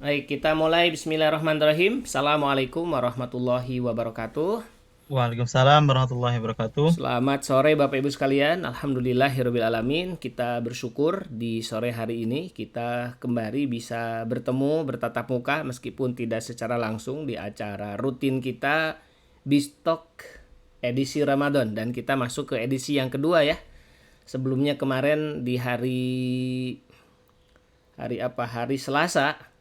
Baik, kita mulai. Bismillahirrahmanirrahim. Assalamualaikum warahmatullahi wabarakatuh. Waalaikumsalam warahmatullahi wabarakatuh. Selamat sore Bapak Ibu sekalian. Alhamdulillahirabbil alamin. Kita bersyukur di sore hari ini kita kembali bisa bertemu bertatap muka meskipun tidak secara langsung di acara rutin kita Bistok edisi Ramadan, dan kita masuk ke edisi yang kedua ya. Sebelumnya kemarin di hari apa? Hari Selasa.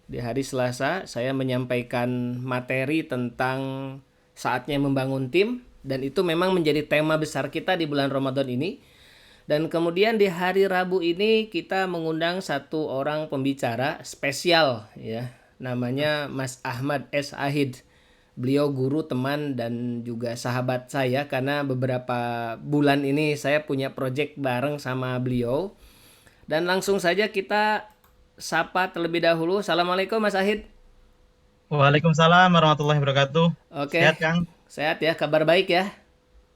Di hari Selasa saya menyampaikan materi tentang saatnya membangun tim, dan itu memang menjadi tema besar kita di bulan Ramadan ini. Dan kemudian di hari Rabu ini kita mengundang satu orang pembicara spesial ya. Namanya Mas Ahmad S. Ahid. Beliau guru, teman, dan juga sahabat saya karena beberapa bulan ini saya punya project bareng sama beliau. Dan langsung saja kita sapa terlebih dahulu. Assalamualaikum Mas Ahid. Waalaikumsalam warahmatullahi wabarakatuh. Sehat, Oke, Kang? sehat ya, kabar baik ya.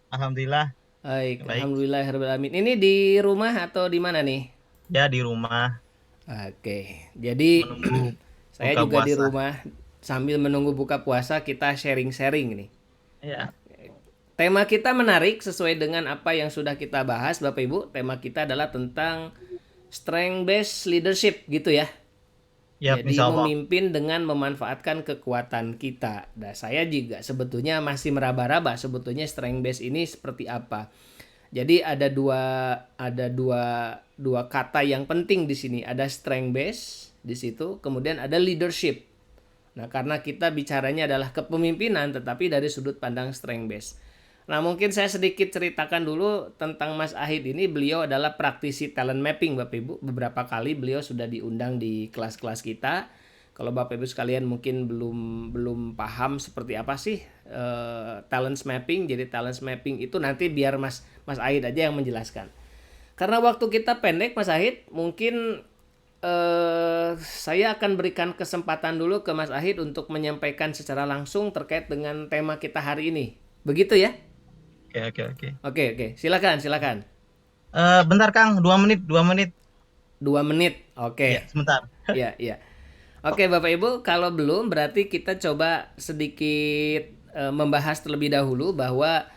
Alhamdulillah, Baik, baik. alhamdulillahirobbilalamin. Ini di rumah atau di mana nih? Ya, di rumah Oke, jadi menunggu saya buka juga di puasa. rumah sambil menunggu buka puasa kita sharing-sharing nih. Ya, Tema kita menarik sesuai dengan apa yang sudah kita bahas Bapak Ibu. Tema kita adalah tentang strength based leadership gitu ya. ya, Jadi insya Allah. memimpin dengan memanfaatkan kekuatan kita. Nah, saya juga sebetulnya masih meraba-raba sebetulnya strength base ini seperti apa. Jadi ada dua kata yang penting di sini. Ada strength base di situ, kemudian ada leadership. Nah, karena kita bicaranya adalah kepemimpinan tetapi dari sudut pandang strength base. Nah, mungkin saya sedikit ceritakan dulu tentang Mas Ahid ini. Beliau adalah praktisi talent mapping Bapak Ibu. Beberapa kali beliau sudah diundang di kelas-kelas kita. Kalau Bapak Ibu sekalian mungkin belum belum paham seperti apa sih talent mapping. Jadi talent mapping itu nanti biar Mas Mas Ahid aja yang menjelaskan. Karena waktu kita pendek Mas Ahid, mungkin saya akan berikan kesempatan dulu ke Mas Ahid untuk menyampaikan secara langsung terkait dengan tema kita hari ini. Begitu ya? Oke, oke, oke. Oke, oke. Silakan, silakan. Bentar, Kang. 2 menit, 2 menit. 2 menit. Ya, Oke. sebentar. Iya, iya. Oke, Bapak Ibu, kalau belum berarti kita coba sedikit membahas terlebih dahulu bahwa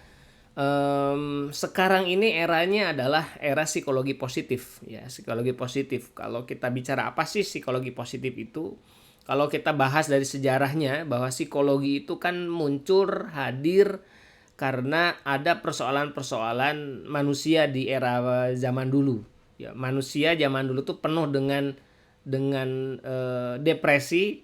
sekarang ini eranya adalah era psikologi positif ya, psikologi positif. Kalau kita bicara apa sih psikologi positif itu? Kalau kita bahas dari sejarahnya bahwa psikologi itu kan muncul hadir karena ada persoalan-persoalan manusia di era zaman dulu. Ya, manusia zaman dulu tuh penuh dengan depresi,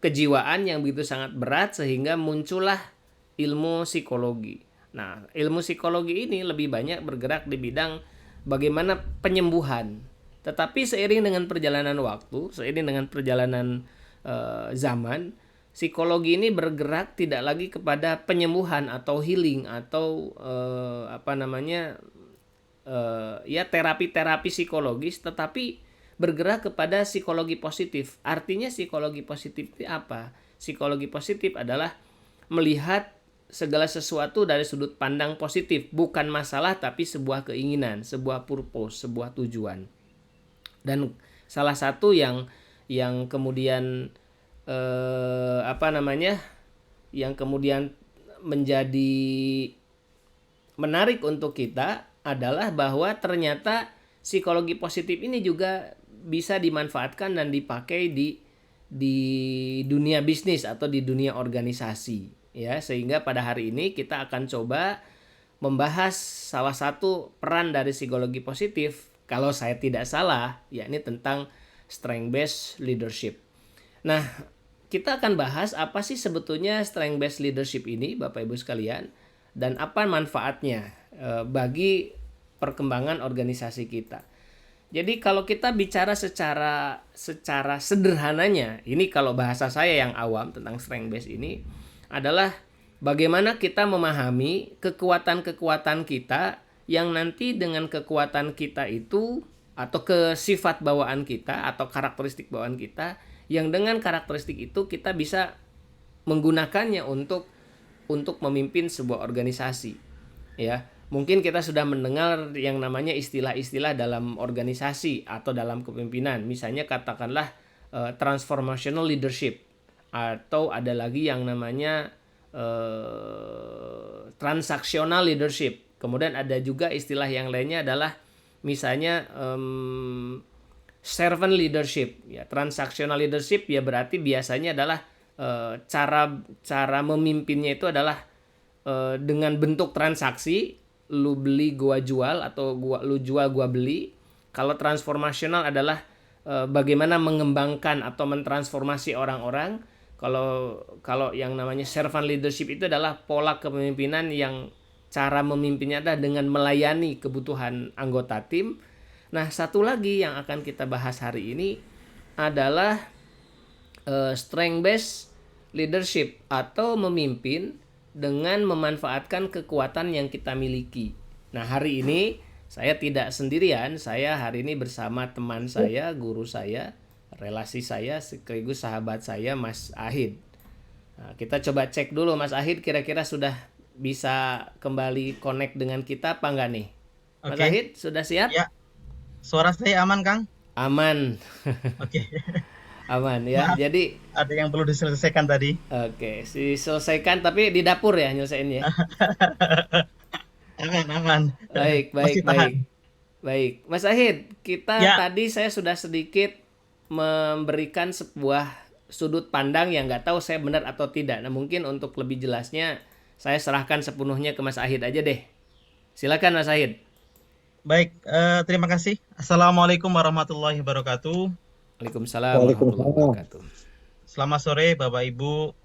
kejiwaan yang begitu sangat berat sehingga muncullah ilmu psikologi. Nah, ilmu psikologi ini lebih banyak bergerak di bidang bagaimana penyembuhan. Tetapi seiring dengan perjalanan waktu, seiring dengan perjalanan zaman, psikologi ini bergerak tidak lagi kepada penyembuhan atau healing atau apa namanya ya terapi-terapi psikologis, tetapi bergerak kepada psikologi positif. Artinya psikologi positif itu apa? Psikologi positif adalah melihat segala sesuatu dari sudut pandang positif, bukan masalah tapi sebuah keinginan, sebuah purpose, sebuah tujuan. Dan salah satu yang kemudian apa namanya? Yang kemudian menjadi menarik untuk kita adalah bahwa ternyata psikologi positif ini juga bisa dimanfaatkan dan dipakai di dunia bisnis atau di dunia organisasi ya, sehingga pada hari ini kita akan coba membahas salah satu peran dari psikologi positif, kalau saya tidak salah yakni tentang strength based leadership. Nah, kita akan bahas apa sih sebetulnya strength based leadership ini Bapak Ibu sekalian, dan apa manfaatnya bagi perkembangan organisasi kita. Jadi kalau kita bicara secara sederhananya, ini kalau bahasa saya yang awam tentang strength base ini adalah bagaimana kita memahami kekuatan-kekuatan kita yang nanti dengan kekuatan kita itu atau ke sifat bawaan kita atau karakteristik bawaan kita yang dengan karakteristik itu kita bisa menggunakannya untuk memimpin sebuah organisasi ya. mungkin kita sudah mendengar yang namanya istilah-istilah dalam organisasi atau dalam kepemimpinan. Misalnya katakanlah transformational leadership, atau ada lagi yang namanya transactional leadership. Kemudian ada juga istilah yang lainnya adalah misalnya servant leadership. Ya, transactional leadership ya berarti biasanya adalah cara memimpinnya itu adalah dengan bentuk transaksi, lu beli gua jual, atau lu jual gua beli. Kalau transformasional adalah bagaimana mengembangkan atau mentransformasi orang-orang. Kalau yang namanya servant leadership itu adalah pola kepemimpinan yang cara memimpinnya adalah dengan melayani kebutuhan anggota tim. Nah, satu lagi yang akan kita bahas hari ini adalah strength based leadership, atau memimpin dengan memanfaatkan kekuatan yang kita miliki. Nah, hari ini saya tidak sendirian, saya hari ini bersama teman saya, guru saya, relasi saya, sekaligus sahabat saya, Mas Ahid. Nah, kita coba cek dulu Mas Ahid kira-kira sudah bisa kembali connect dengan kita apa enggak nih? Mas Oke. Ahid sudah siap? Ya, suara saya aman, Kang? Aman. Oke. Aman ya. Maaf, Jadi ada yang perlu diselesaikan tadi. oke, diselesaikan tapi di dapur ya nyelesain ya. Aman. Baik, Masih baik, baik. tahan. Baik, Mas Ahid, kita Ya, tadi saya sudah sedikit memberikan sebuah sudut pandang yang nggak tahu saya benar atau tidak. Nah, mungkin untuk lebih jelasnya saya serahkan sepenuhnya ke Mas Ahid aja deh. Silakan Mas Ahid. baik. Terima kasih. Assalamualaikum warahmatullahi wabarakatuh. Waalaikumsalam warahmatullahi wabarakatuh. Selamat sore, Bapak Ibu,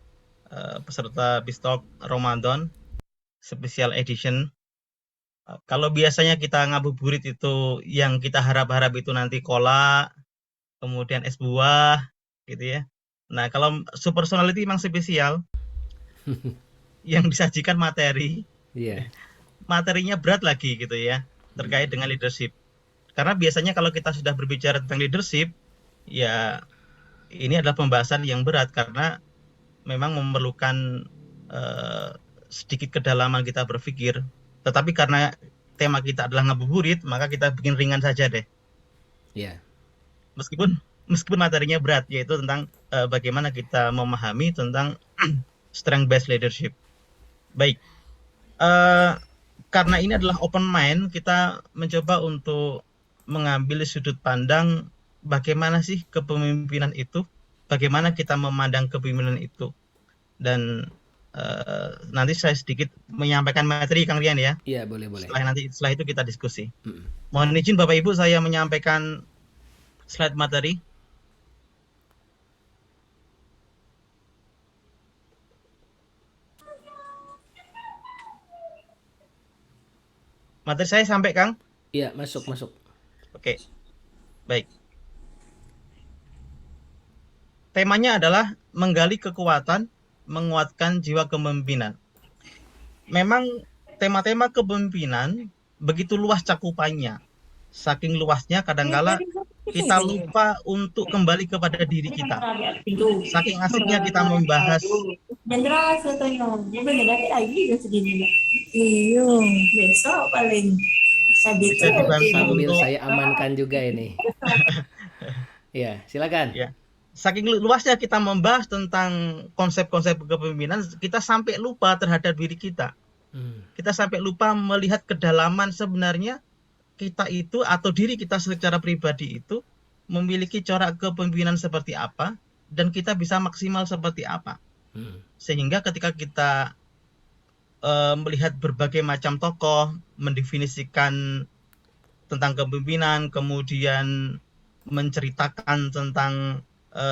peserta Bistalk Ramadan Special Edition. Kalau biasanya kita ngabuburit itu yang kita harap-harap itu nanti kolak, kemudian es buah, gitu ya. Nah, kalau super personality memang spesial, yang disajikan materi, Iya. materinya berat lagi gitu ya, terkait dengan leadership. Karena biasanya kalau kita sudah berbicara tentang leadership, ya ini adalah pembahasan yang berat karena memang memerlukan sedikit kedalaman kita berpikir. Tetapi karena tema kita adalah ngabuburit, maka kita bikin ringan saja deh. Iya. Meskipun materinya berat, yaitu tentang bagaimana kita memahami tentang strength based leadership. Baik, karena ini adalah open mind, kita mencoba untuk mengambil sudut pandang bagaimana sih kepemimpinan itu, bagaimana kita memandang kepemimpinan itu. Dan nanti saya sedikit menyampaikan materi, Kang Rian ya. Iya, boleh. Setelah itu kita diskusi. Mohon izin Bapak Ibu, saya menyampaikan slide materi. Materi saya sampai, Kang? Iya, masuk. Oke, baik. Temanya adalah menggali kekuatan, menguatkan jiwa kepemimpinan. Memang tema-tema kepemimpinan begitu luas cakupannya. Saking luasnya kadangkala kita lupa untuk kembali kepada diri kita. Saking asiknya kita membahas Jendera katanya, dia bener dapat lagi kan segini. Iya, besok paling. Sabit bisa dibantu Sambil untuk saya amankan juga ini. Iya, silakan. ya. Saking luasnya kita membahas tentang konsep-konsep kepemimpinan, kita sampai lupa terhadap diri kita. Kita sampai lupa melihat kedalaman sebenarnya kita itu atau diri kita secara pribadi itu memiliki corak kepemimpinan seperti apa dan kita bisa maksimal seperti apa. Sehingga ketika kita melihat berbagai macam tokoh mendefinisikan tentang kepemimpinan, kemudian menceritakan tentang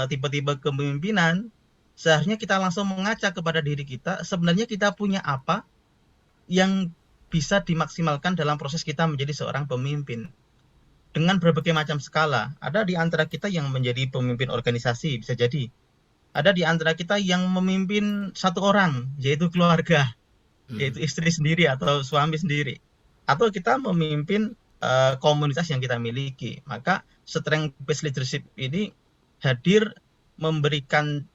tipe-tipe kepemimpinan, seharusnya kita langsung mengaca kepada diri kita, sebenarnya kita punya apa yang bisa dimaksimalkan dalam proses kita menjadi seorang pemimpin. Dengan berbagai macam skala, ada di antara kita yang menjadi pemimpin organisasi, bisa jadi. Ada di antara kita yang memimpin satu orang, yaitu keluarga, yaitu istri sendiri atau suami sendiri. Atau kita memimpin komunitas yang kita miliki. Maka strength based leadership ini hadir memberikan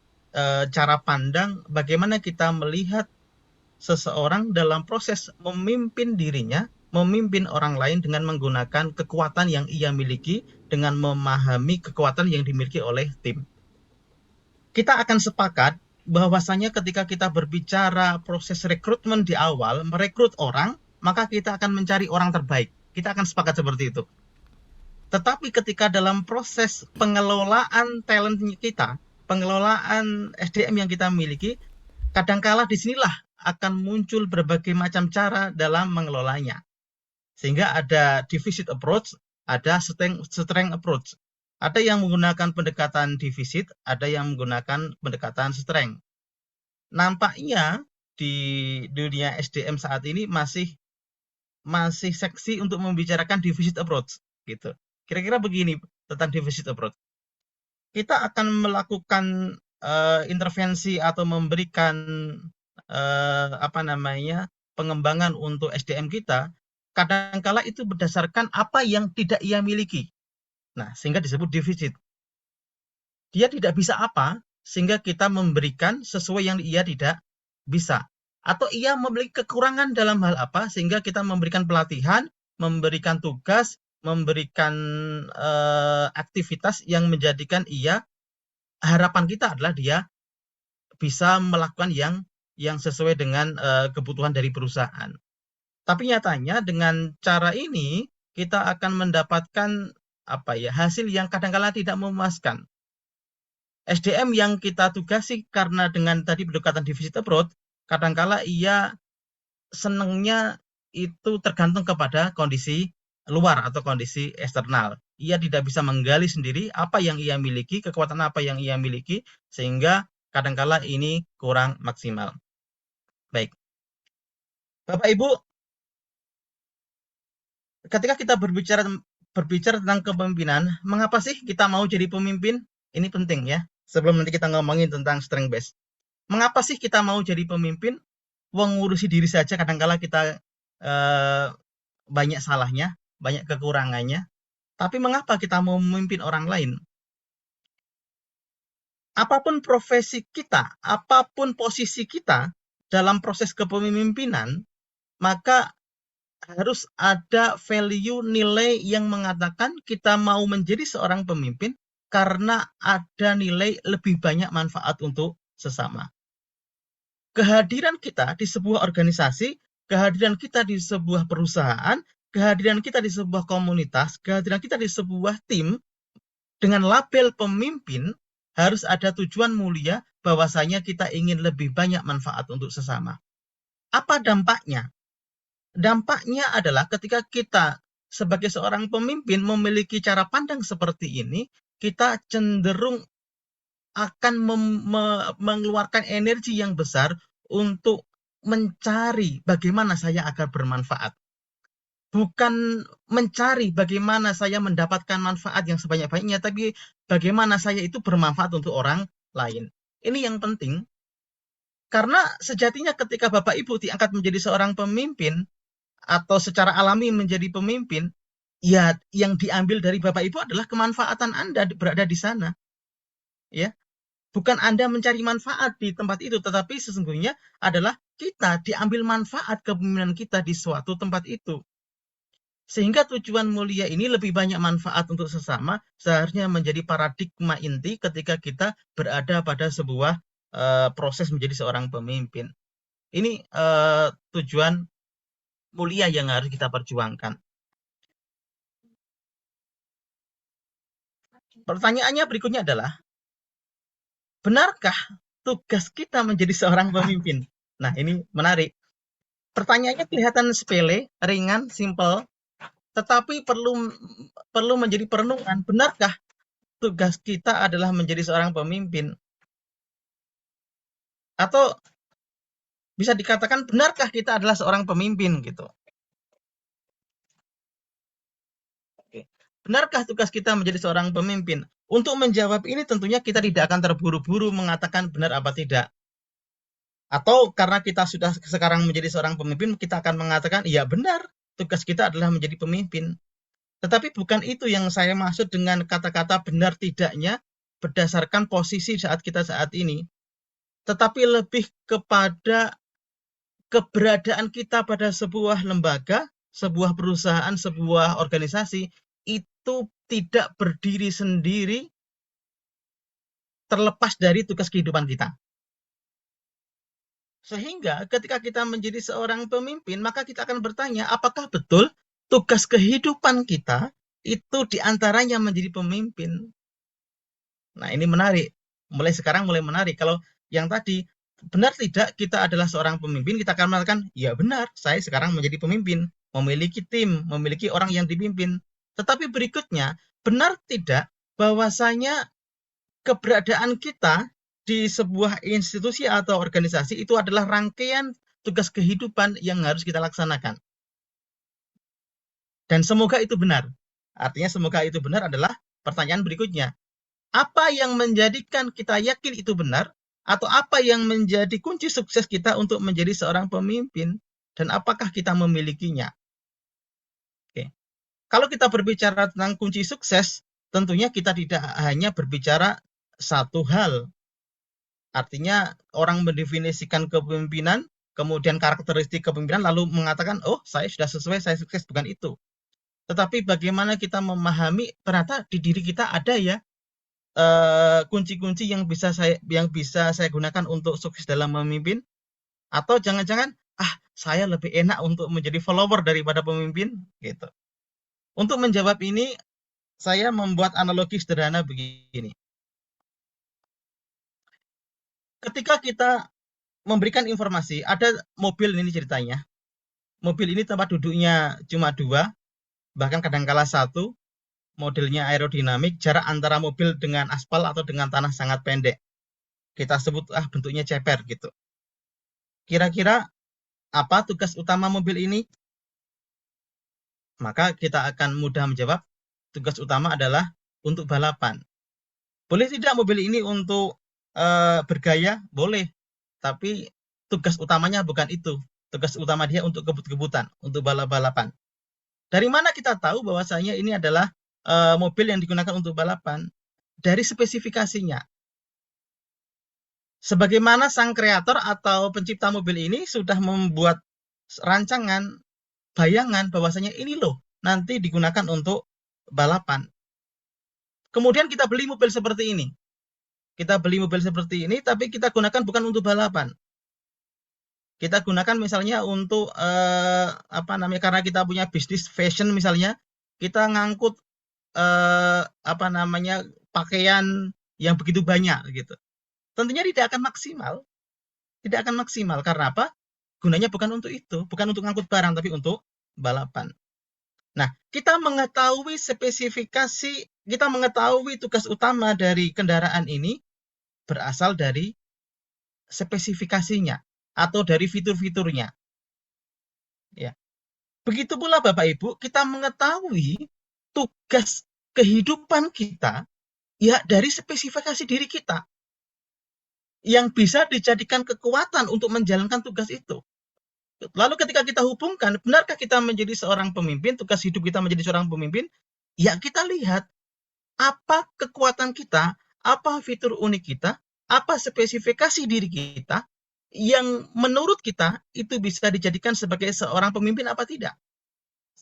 cara pandang bagaimana kita melihat seseorang dalam proses memimpin dirinya memimpin orang lain dengan menggunakan kekuatan yang ia miliki, dengan memahami kekuatan yang dimiliki oleh tim. Kita akan sepakat bahwasanya ketika kita berbicara proses rekrutmen di awal, merekrut orang, maka kita akan mencari orang terbaik. Kita akan sepakat seperti itu. Tetapi ketika dalam proses pengelolaan talent kita, pengelolaan SDM yang kita miliki, kadangkala disinilah akan muncul berbagai macam cara dalam mengelolanya. Sehingga ada deficit approach, ada strength approach. Ada yang menggunakan pendekatan deficit, ada yang menggunakan pendekatan strength. Nampaknya di dunia SDM saat ini masih seksi untuk membicarakan deficit approach gitu. Kira-kira begini tentang deficit approach. Kita akan melakukan intervensi atau memberikan pengembangan untuk SDM kita, kadangkala itu berdasarkan apa yang tidak ia miliki. Nah, sehingga disebut defisit. Dia tidak bisa apa, sehingga kita memberikan sesuai yang ia tidak bisa. Atau ia memiliki kekurangan dalam hal apa, sehingga kita memberikan pelatihan, memberikan tugas, memberikan aktivitas yang menjadikan ia, harapan kita adalah dia bisa melakukan yang sesuai dengan kebutuhan dari perusahaan. Tapi nyatanya dengan cara ini kita akan mendapatkan hasil yang kadang-kala tidak memuaskan. SDM yang kita tugasi karena dengan tadi pendekatan deficit approach, kadang-kala ia senangnya itu tergantung kepada kondisi luar atau kondisi eksternal. Ia tidak bisa menggali sendiri apa yang ia miliki, kekuatan apa yang ia miliki, sehingga kadang-kala ini kurang maksimal. Baik. Bapak Ibu, ketika kita berbicara tentang kepemimpinan, mengapa sih kita mau jadi pemimpin? Ini penting ya. Sebelum nanti kita ngomongin tentang strength base. Mengapa sih kita mau jadi pemimpin? Mengurusi diri saja kadang-kala kita banyak salahnya, banyak kekurangannya. Tapi mengapa kita mau memimpin orang lain? Apapun profesi kita, apapun posisi kita dalam proses kepemimpinan, maka harus ada value, nilai yang mengatakan kita mau menjadi seorang pemimpin karena ada nilai lebih banyak manfaat untuk sesama. Kehadiran kita di sebuah organisasi, kehadiran kita di sebuah perusahaan, kehadiran kita di sebuah komunitas, kehadiran kita di sebuah tim dengan label pemimpin harus ada tujuan mulia bahwasanya kita ingin lebih banyak manfaat untuk sesama. Apa dampaknya? Dampaknya adalah ketika kita sebagai seorang pemimpin memiliki cara pandang seperti ini, kita cenderung akan mengeluarkan energi yang besar untuk mencari bagaimana saya agar bermanfaat. Bukan mencari bagaimana saya mendapatkan manfaat yang sebanyak-banyaknya, tapi bagaimana saya itu bermanfaat untuk orang lain. Ini yang penting. Karena sejatinya ketika Bapak Ibu diangkat menjadi seorang pemimpin, atau secara alami menjadi pemimpin, ya yang diambil dari Bapak Ibu adalah kemanfaatan Anda berada di sana. Ya. Bukan Anda mencari manfaat di tempat itu, tetapi sesungguhnya adalah kita diambil manfaat kepemimpinan kita di suatu tempat itu. Sehingga tujuan mulia ini lebih banyak manfaat untuk sesama, seharusnya menjadi paradigma inti ketika kita berada pada sebuah proses menjadi seorang pemimpin. Ini tujuan mulia yang harus kita perjuangkan. Pertanyaannya berikutnya adalah, benarkah tugas kita menjadi seorang pemimpin? Nah, ini menarik. Pertanyaannya kelihatan sepele, ringan, simpel, tetapi perlu menjadi perenungan. Benarkah tugas kita adalah menjadi seorang pemimpin? Atau bisa dikatakan, benarkah kita adalah seorang pemimpin gitu? Benarkah tugas kita menjadi seorang pemimpin? Untuk menjawab ini tentunya kita tidak akan terburu-buru mengatakan benar apa tidak. Atau karena kita sudah sekarang menjadi seorang pemimpin, kita akan mengatakan, iya benar, tugas kita adalah menjadi pemimpin. Tetapi bukan itu yang saya maksud dengan kata-kata benar tidaknya berdasarkan posisi saat ini. Tetapi lebih kepada keberadaan kita pada sebuah lembaga, sebuah perusahaan, sebuah organisasi itu tidak berdiri sendiri terlepas dari tugas kehidupan kita. Sehingga ketika kita menjadi seorang pemimpin, maka kita akan bertanya, apakah betul tugas kehidupan kita itu diantaranya menjadi pemimpin? Nah, ini menarik. Mulai sekarang mulai menarik. Kalau yang tadi, benar tidak kita adalah seorang pemimpin, kita akan mengatakan, ya benar, saya sekarang menjadi pemimpin, memiliki tim, memiliki orang yang dipimpin. Tetapi berikutnya, benar tidak bahwasanya keberadaan kita di sebuah institusi atau organisasi itu adalah rangkaian tugas kehidupan yang harus kita laksanakan. Dan semoga itu benar. Artinya semoga itu benar adalah pertanyaan berikutnya. Apa yang menjadikan kita yakin itu benar? Atau apa yang menjadi kunci sukses kita untuk menjadi seorang pemimpin? Dan apakah kita memilikinya? Oke. Kalau kita berbicara tentang kunci sukses, tentunya kita tidak hanya berbicara satu hal. Artinya orang mendefinisikan kepemimpinan, kemudian karakteristik kepemimpinan, lalu mengatakan, oh saya sudah sesuai, saya sukses, bukan itu. Tetapi bagaimana kita memahami ternyata di diri kita ada ya kunci-kunci yang bisa saya gunakan untuk sukses dalam memimpin, atau jangan-jangan saya lebih enak untuk menjadi follower daripada pemimpin gitu. Untuk menjawab ini saya membuat analogi sederhana begini. Ketika kita memberikan informasi, ada mobil ini ceritanya. Mobil ini tempat duduknya cuma 2, bahkan kadangkala 1. Modelnya aerodinamik, jarak antara mobil dengan aspal atau dengan tanah sangat pendek. Kita sebut bentuknya ceper gitu. Kira-kira apa tugas utama mobil ini? Maka kita akan mudah menjawab, tugas utama adalah untuk balapan. Boleh tidak mobil ini untuk bergaya? Boleh. Tapi tugas utamanya bukan itu. Tugas utama dia untuk kebut-kebutan, untuk balap-balapan. Dari mana kita tahu bahwasanya ini adalah mobil yang digunakan untuk balapan? Dari spesifikasinya. Sebagaimana sang kreator atau pencipta mobil ini sudah membuat rancangan, bayangan bahwasanya ini loh nanti digunakan untuk balapan. Kemudian kita beli mobil seperti ini. Kita beli mobil seperti ini, tapi kita gunakan bukan untuk balapan. Kita gunakan misalnya untuk karena kita punya bisnis fashion misalnya, kita ngangkut pakaian yang begitu banyak gitu. Tentunya tidak akan maksimal. Tidak akan maksimal karena apa? Gunanya bukan untuk itu, bukan untuk ngangkut barang tapi untuk balapan. Nah, kita mengetahui spesifikasi, kita mengetahui tugas utama dari kendaraan ini berasal dari spesifikasinya atau dari fitur-fiturnya. Ya. Begitu pula Bapak Ibu, kita mengetahui tugas kehidupan kita ya dari spesifikasi diri kita yang bisa dijadikan kekuatan untuk menjalankan tugas itu. Lalu ketika kita hubungkan, benarkah kita menjadi seorang pemimpin, tugas hidup kita menjadi seorang pemimpin? Ya kita lihat apa kekuatan kita, apa fitur unik kita, apa spesifikasi diri kita yang menurut kita itu bisa dijadikan sebagai seorang pemimpin apa tidak.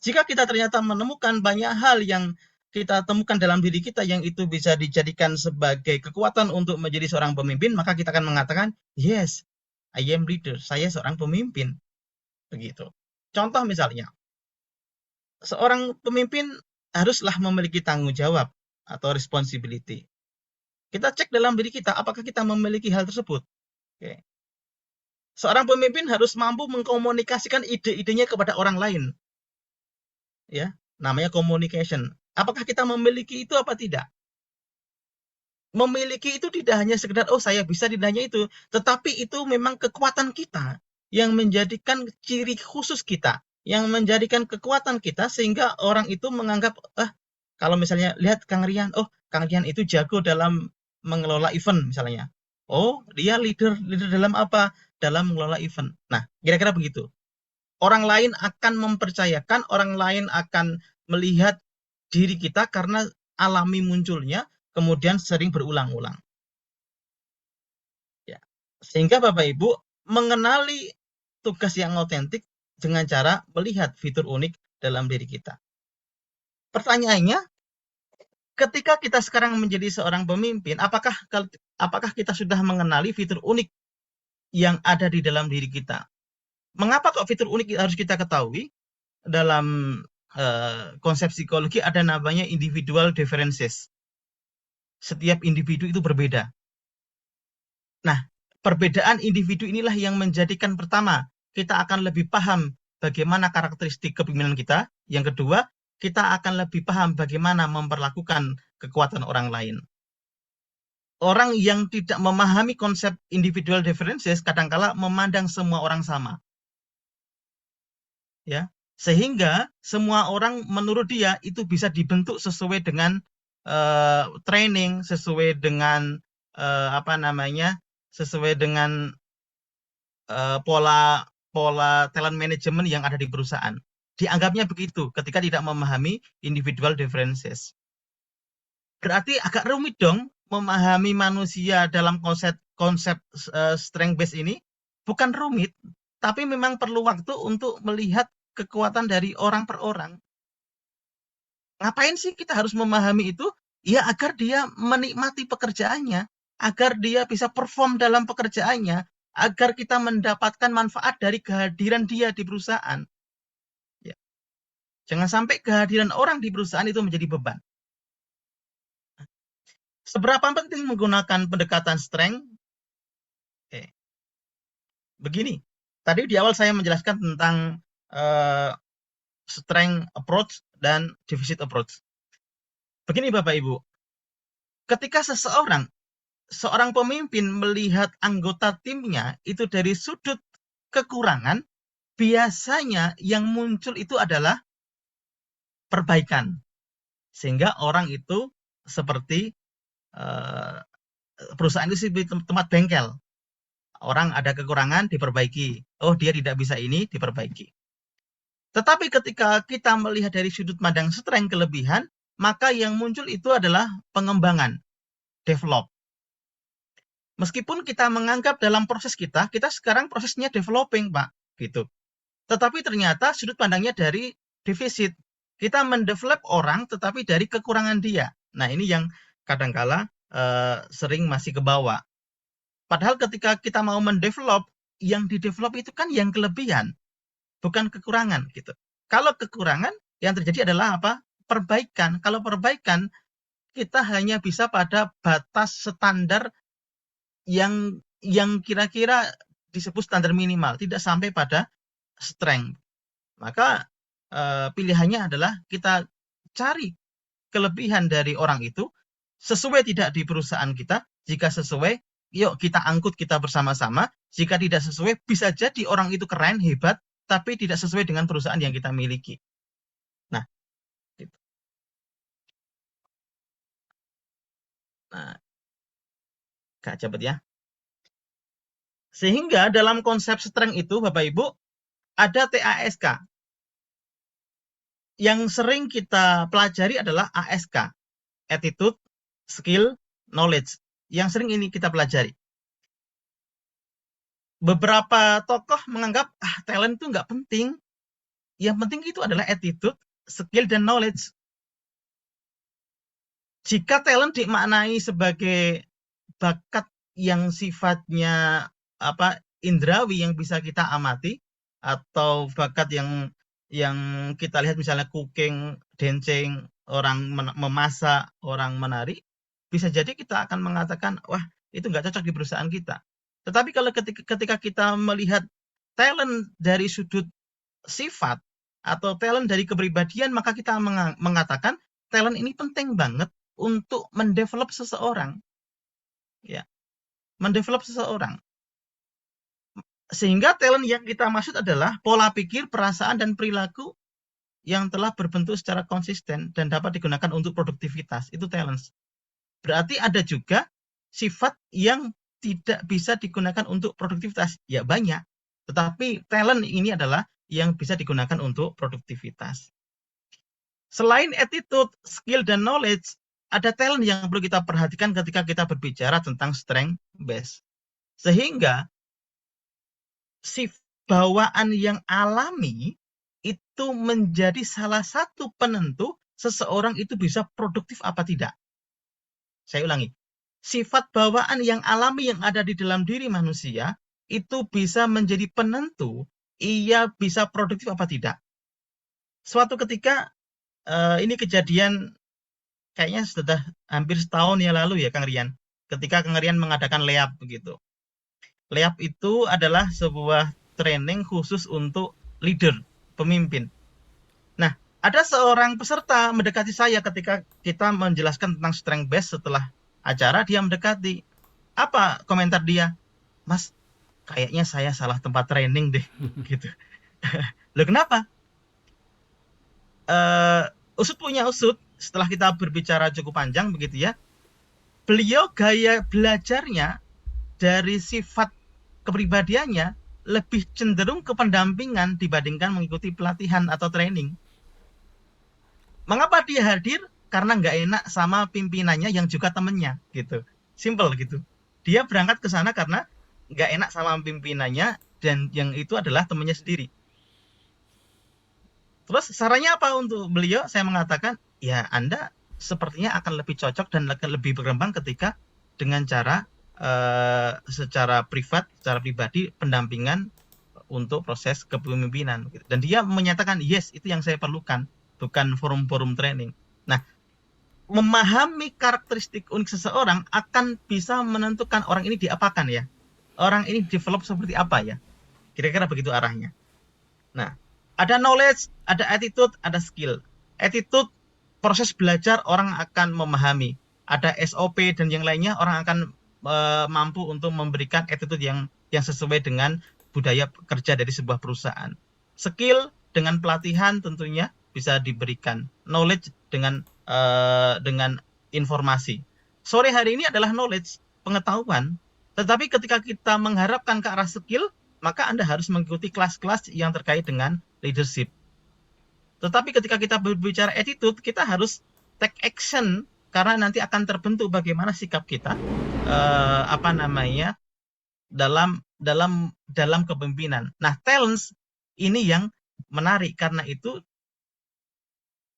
Jika kita ternyata menemukan banyak hal yang kita temukan dalam diri kita yang itu bisa dijadikan sebagai kekuatan untuk menjadi seorang pemimpin, maka kita akan mengatakan, yes, I am leader, saya seorang pemimpin. Begitu. Contoh misalnya, seorang pemimpin haruslah memiliki tanggung jawab atau responsibility. Kita cek dalam diri kita, apakah kita memiliki hal tersebut. Oke. Seorang pemimpin harus mampu mengkomunikasikan ide-idenya kepada orang lain. Ya, namanya communication. Apakah kita memiliki itu apa tidak? Memiliki itu tidak hanya sekedar, saya bisa, tidak hanya itu. Tetapi itu memang kekuatan kita yang menjadikan ciri khusus kita, yang menjadikan kekuatan kita sehingga orang itu menganggap, kalau misalnya lihat Kang Rian, Kang Rian itu jago dalam mengelola event misalnya. Dia leader dalam apa? Dalam mengelola event. Nah, kira-kira begitu. Orang lain akan mempercayakan, orang lain akan melihat diri kita karena alami munculnya, kemudian sering berulang-ulang. Ya. Sehingga Bapak Ibu mengenali tugas yang otentik dengan cara melihat fitur unik dalam diri kita. Pertanyaannya, ketika kita sekarang menjadi seorang pemimpin, apakah kita sudah mengenali fitur unik yang ada di dalam diri kita? Mengapa kok fitur unik harus kita ketahui? Dalam konsep psikologi ada namanya individual differences. Setiap individu itu berbeda. Nah, perbedaan individu inilah yang menjadikan pertama, kita akan lebih paham bagaimana karakteristik kepemimpinan kita. Yang kedua, kita akan lebih paham bagaimana memperlakukan kekuatan orang lain. Orang yang tidak memahami konsep individual differences kadangkala memandang semua orang sama. Ya, sehingga semua orang menurut dia itu bisa dibentuk sesuai dengan training, sesuai dengan sesuai dengan pola talent management yang ada di perusahaan. Dianggapnya begitu ketika tidak memahami individual differences. Berarti agak rumit dong memahami manusia dalam konsep strength based ini. Bukan rumit, tapi memang perlu waktu untuk melihat kekuatan dari orang per orang. Ngapain sih kita harus memahami itu? Ya agar dia menikmati pekerjaannya, agar dia bisa perform dalam pekerjaannya, agar kita mendapatkan manfaat dari kehadiran dia di perusahaan. Ya. Jangan sampai kehadiran orang di perusahaan itu menjadi beban. Seberapa penting menggunakan pendekatan strength? Begini, tadi di awal saya menjelaskan tentang strength approach dan deficit approach. Begini Bapak Ibu, ketika seorang pemimpin melihat anggota timnya itu dari sudut kekurangan, biasanya yang muncul itu adalah perbaikan. Sehingga orang itu seperti perusahaan itu seperti tempat bengkel. Orang ada kekurangan, diperbaiki. Oh, dia tidak bisa ini, diperbaiki. Tetapi ketika kita melihat dari sudut pandang strength, kelebihan, maka yang muncul itu adalah pengembangan, develop. Meskipun kita menganggap dalam proses kita sekarang prosesnya developing, Pak, gitu. Tetapi ternyata sudut pandangnya dari defisit. Kita mendevelop orang tetapi dari kekurangan dia. Nah, ini yang kadangkala sering masih ke bawah. Padahal ketika kita mau mendevelop, yang didevelop itu kan yang kelebihan, bukan kekurangan gitu. Kalau kekurangan, yang terjadi adalah apa? Perbaikan. Kalau perbaikan, kita hanya bisa pada batas standar yang kira-kira disebut standar minimal, tidak sampai pada strength. Maka pilihannya adalah kita cari kelebihan dari orang itu, sesuai tidak di perusahaan kita. Jika sesuai, yuk kita angkut, kita bersama-sama. Jika tidak sesuai, bisa jadi orang itu keren, hebat, tapi tidak sesuai dengan perusahaan yang kita miliki. Nah, gitu. Nah, Kak cepet ya. Sehingga dalam konsep strength itu, Bapak Ibu, ada TASK. Yang sering kita pelajari adalah ASK, attitude, skill, knowledge. Yang sering ini kita pelajari. Beberapa tokoh menganggap talent itu nggak penting. Yang penting itu adalah attitude, skill, dan knowledge. Jika talent dimaknai sebagai bakat yang sifatnya indrawi yang bisa kita amati, atau bakat yang kita lihat misalnya cooking, dancing, orang memasak, orang menari, bisa jadi kita akan mengatakan, wah itu nggak cocok di perusahaan kita. Tetapi kalau ketika kita melihat talent dari sudut sifat atau talent dari kepribadian, maka kita mengatakan talent ini penting banget untuk mendevelop seseorang. Ya, mendevelop seseorang. Sehingga talent yang kita maksud adalah pola pikir, perasaan, dan perilaku yang telah berbentuk secara konsisten dan dapat digunakan untuk produktivitas. Itu talent. Berarti ada juga sifat yang tidak bisa digunakan untuk produktivitas. Ya banyak. Tetapi talent ini adalah yang bisa digunakan untuk produktivitas. Selain attitude, skill, dan knowledge, ada talent yang perlu kita perhatikan ketika kita berbicara tentang strength based. Sehingga bawaan yang alami itu menjadi salah satu penentu seseorang itu bisa produktif apa tidak. Saya ulangi, sifat bawaan yang alami yang ada di dalam diri manusia itu bisa menjadi penentu ia bisa produktif apa tidak. Suatu ketika, ini kejadian kayaknya sudah hampir setahun yang lalu ya Kang Rian, ketika Kang Rian mengadakan LEAP begitu. LEAP itu adalah sebuah training khusus untuk leader, pemimpin. Nah, ada seorang peserta mendekati saya ketika kita menjelaskan tentang strength base setelah acara, dia mendekati. Apa komentar dia? Mas, kayaknya saya salah tempat training deh, gitu. Loh kenapa? Usut punya usut, setelah kita berbicara cukup panjang begitu ya, beliau gaya belajarnya dari sifat kepribadiannya lebih cenderung ke pendampingan dibandingkan mengikuti pelatihan atau training. Mengapa dia hadir? Karena nggak enak sama pimpinannya yang juga temennya, gitu. Simple gitu. Dia berangkat ke sana karena nggak enak sama pimpinannya dan yang itu adalah temennya sendiri. Terus sarannya apa untuk beliau? Saya mengatakan, ya Anda sepertinya akan lebih cocok dan akan lebih berkembang ketika dengan cara secara privat, secara pribadi pendampingan untuk proses kepemimpinan. Dan dia menyatakan, yes, itu yang saya perlukan, bukan forum-forum training. Nah, memahami karakteristik unik seseorang akan bisa menentukan orang ini diapakan ya. Orang ini develop seperti apa ya. Kira-kira begitu arahnya. Nah, ada knowledge, ada attitude, ada skill. Attitude, proses belajar orang akan memahami. Ada SOP dan yang lainnya, orang akan mampu untuk memberikan attitude yang sesuai dengan budaya kerja dari sebuah perusahaan. Skill dengan pelatihan tentunya bisa diberikan. Knowledge dengan informasi. Sore hari ini adalah knowledge, pengetahuan. Tetapi ketika kita mengharapkan ke arah skill, maka Anda harus mengikuti kelas-kelas yang terkait dengan leadership. Tetapi ketika kita berbicara attitude, kita harus take action karena nanti akan terbentuk bagaimana sikap kita dalam kepemimpinan. Nah, talents ini yang menarik karena itu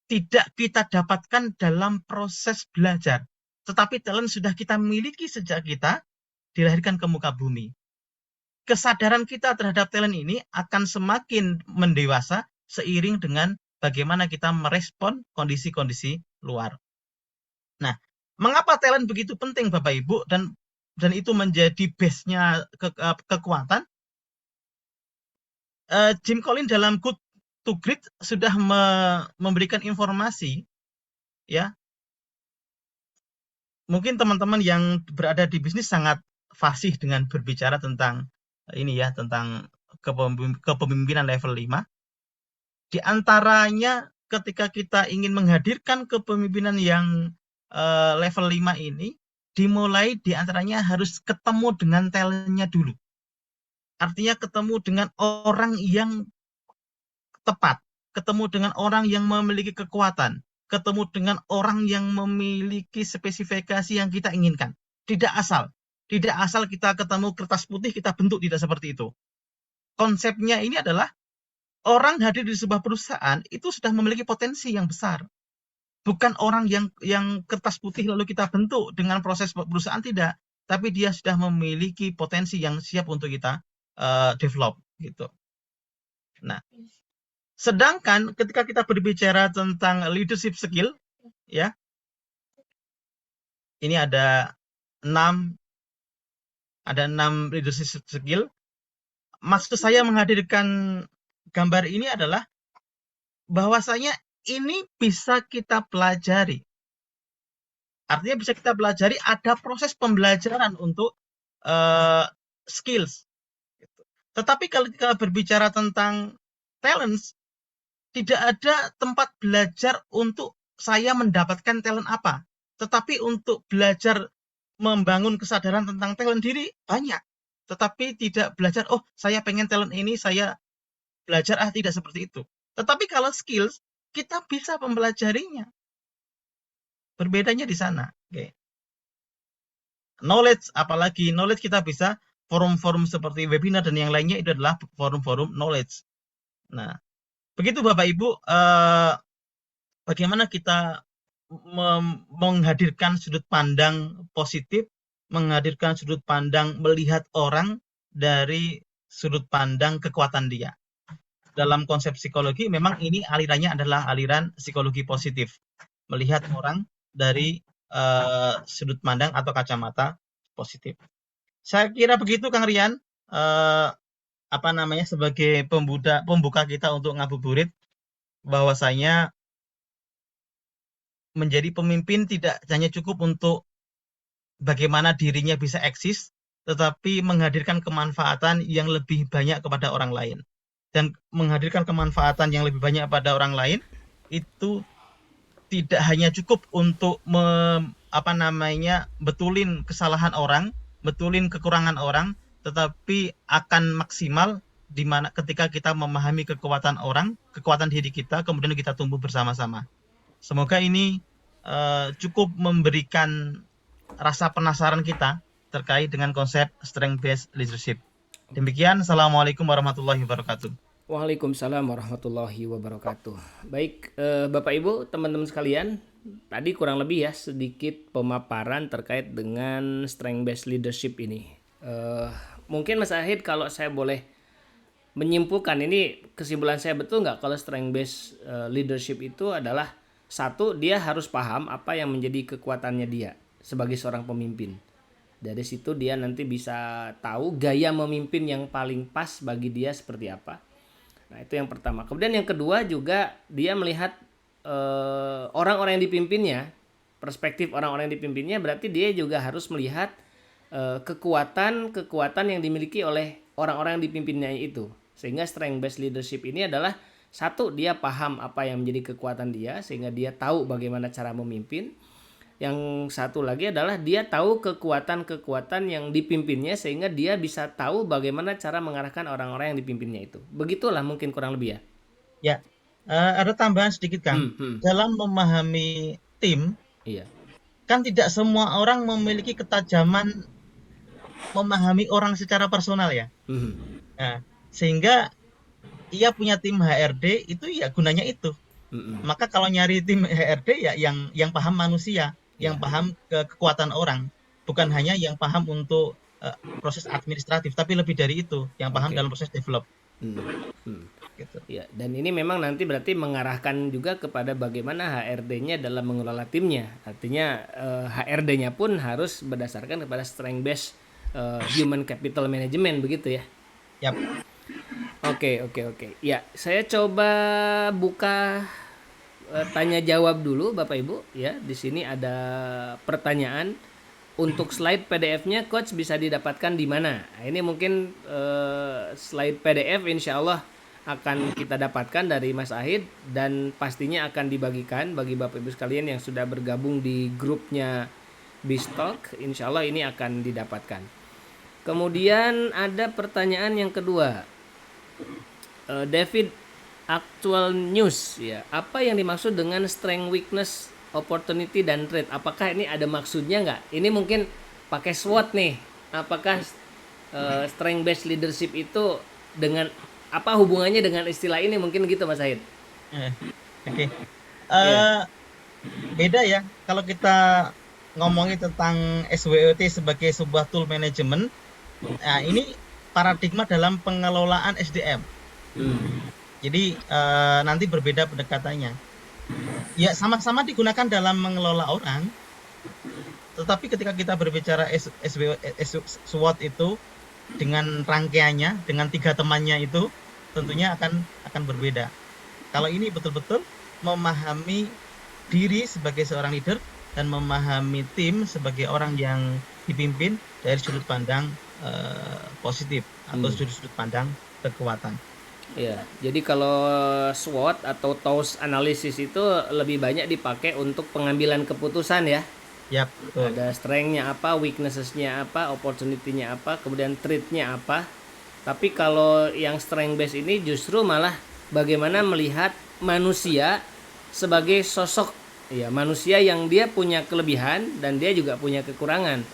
tidak kita dapatkan dalam proses belajar, tetapi talent sudah kita miliki sejak kita dilahirkan ke muka bumi. Kesadaran kita terhadap talent ini akan semakin mendewasa seiring dengan bagaimana kita merespon kondisi-kondisi luar. Nah, mengapa talent begitu penting Bapak Ibu dan itu menjadi base-nya kekuatan? Jim Collins dalam Good to Great sudah memberikan informasi ya. Mungkin teman-teman yang berada di bisnis sangat fasih dengan berbicara tentang ini ya, tentang kepemimpinan level 5. Di antaranya ketika kita ingin menghadirkan kepemimpinan yang level 5 ini, dimulai di antaranya harus ketemu dengan talentnya dulu. Artinya ketemu dengan orang yang tepat, ketemu dengan orang yang memiliki kekuatan, ketemu dengan orang yang memiliki spesifikasi yang kita inginkan. Tidak asal kita ketemu kertas putih, kita bentuk, tidak seperti itu. Konsepnya ini adalah orang hadir di sebuah perusahaan itu sudah memiliki potensi yang besar. Bukan orang yang kertas putih lalu kita bentuk dengan proses perusahaan, tidak. Tapi dia sudah memiliki potensi yang siap untuk kita develop gitu. Nah, sedangkan ketika kita berbicara tentang leadership skill, ya, ini ada 6 leadership skill. Maksud saya menghadirkan gambar ini adalah bahwasanya ini bisa kita pelajari. Artinya bisa kita pelajari, ada proses pembelajaran untuk skills. Tetapi kalau kita berbicara tentang talents, tidak ada tempat belajar untuk saya mendapatkan talent apa. Tetapi untuk belajar membangun kesadaran tentang talent diri, banyak. Tetapi tidak belajar, oh saya pengen talent ini, saya belajar, tidak seperti itu. Tetapi kalau skills, kita bisa mempelajarinya. Berbedanya di sana. Okay. Knowledge, apalagi knowledge kita bisa forum-forum seperti webinar dan yang lainnya itu adalah forum-forum knowledge. Nah, begitu Bapak Ibu, bagaimana kita menghadirkan sudut pandang positif, menghadirkan sudut pandang melihat orang dari sudut pandang kekuatan dia. Dalam konsep psikologi memang ini alirannya adalah aliran psikologi positif, melihat orang dari sudut pandang atau kacamata positif. Saya kira begitu Kang Rian, sebagai pembuka kita untuk ngabuburit, bahwasanya menjadi pemimpin tidak hanya cukup untuk bagaimana dirinya bisa eksis, tetapi menghadirkan kemanfaatan yang lebih banyak kepada orang lain. Dan menghadirkan kemanfaatan yang lebih banyak pada orang lain itu tidak hanya cukup untuk betulin kesalahan orang, betulin kekurangan orang, tetapi akan maksimal di mana ketika kita memahami kekuatan orang, kekuatan diri kita, kemudian kita tumbuh bersama-sama. Semoga ini cukup memberikan rasa penasaran kita terkait dengan konsep strength based leadership. Demikian, Assalamualaikum warahmatullahi wabarakatuh. Waalaikumsalam warahmatullahi wabarakatuh. Baik, Bapak Ibu, teman-teman sekalian, tadi kurang lebih ya sedikit pemaparan terkait dengan strength based leadership ini. Mungkin Mas Ahid, kalau saya boleh menyimpulkan, ini kesimpulan saya betul nggak kalau strength based leadership itu adalah satu, dia harus paham apa yang menjadi kekuatannya dia sebagai seorang pemimpin. Dari situ dia nanti bisa tahu gaya memimpin yang paling pas bagi dia seperti apa. Nah, itu yang pertama. Kemudian yang kedua juga dia melihat orang-orang yang dipimpinnya, perspektif orang-orang yang dipimpinnya, berarti dia juga harus melihat kekuatan yang dimiliki oleh orang-orang yang dipimpinnya itu. Sehingga strength based leadership ini adalah satu, dia paham apa yang menjadi kekuatan dia sehingga dia tahu bagaimana cara memimpin. Yang satu lagi adalah dia tahu kekuatan-kekuatan yang dipimpinnya sehingga dia bisa tahu bagaimana cara mengarahkan orang-orang yang dipimpinnya itu. Begitulah mungkin kurang lebih ya. Ya, ada tambahan sedikit Kang. Dalam memahami tim, Iya. kan tidak semua orang memiliki ketajaman memahami orang secara personal ya. Nah, sehingga ia punya tim HRD itu ya gunanya itu. Maka kalau nyari tim HRD ya yang paham manusia, yang paham kekuatan orang, bukan hanya yang paham untuk proses administratif, tapi lebih dari itu, yang paham dalam proses develop. Gitu. Ya, dan ini memang nanti berarti mengarahkan juga kepada bagaimana HRD-nya dalam mengelola timnya. Artinya HRD-nya pun harus berdasarkan kepada strength based human capital management begitu ya. Yap. Oke. Ya, saya coba buka tanya jawab dulu Bapak Ibu ya. Di sini ada pertanyaan. Untuk slide PDF-nya coach bisa didapatkan di mana? Nah, ini mungkin slide PDF insya Allah akan kita dapatkan dari Mas Ahid dan pastinya akan dibagikan bagi Bapak Ibu sekalian yang sudah bergabung di grupnya BizTalk. Insya Allah ini akan didapatkan. Kemudian ada pertanyaan yang kedua. David, Actual News ya. Apa yang dimaksud dengan strength, weakness, opportunity dan threat? Apakah ini ada maksudnya nggak? Ini mungkin pakai SWOT nih. Apakah strength based leadership itu dengan apa hubungannya dengan istilah ini? Mungkin gitu Mas Ahid. Oke. Beda ya. Kalau kita ngomongin tentang SWOT sebagai sebuah tool management, nah ini paradigma dalam pengelolaan SDM. Jadi nanti berbeda pendekatannya. Ya sama-sama digunakan dalam mengelola orang, tetapi ketika kita berbicara SWOT itu dengan rangkaiannya, dengan 3 temannya itu tentunya akan berbeda. Kalau ini betul-betul memahami diri sebagai seorang leader dan memahami tim sebagai orang yang dipimpin dari sudut pandang positif atau sudut pandang kekuatan. Ya, jadi kalau SWOT atau TOWS analisis itu lebih banyak dipakai untuk pengambilan keputusan ya. Yap, betul. Ada strength-nya apa, weakness-nya apa, opportunity-nya apa, kemudian threat-nya apa. Tapi kalau yang strength based ini justru malah bagaimana melihat manusia sebagai sosok ya, manusia yang dia punya kelebihan dan dia juga punya kekurangan.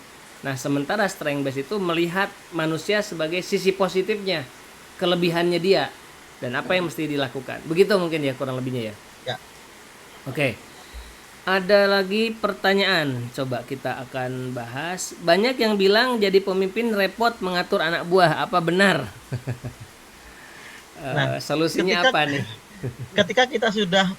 Nah, sementara strength based itu melihat manusia sebagai sisi positifnya, kelebihannya dia, dan apa yang mesti dilakukan. Begitu mungkin ya kurang lebihnya ya. Ya. Oke. Ada lagi pertanyaan, coba kita akan bahas. Banyak yang bilang jadi pemimpin repot mengatur anak buah, apa benar? Nah, Solusinya ketika apa nih? ketika kita sudah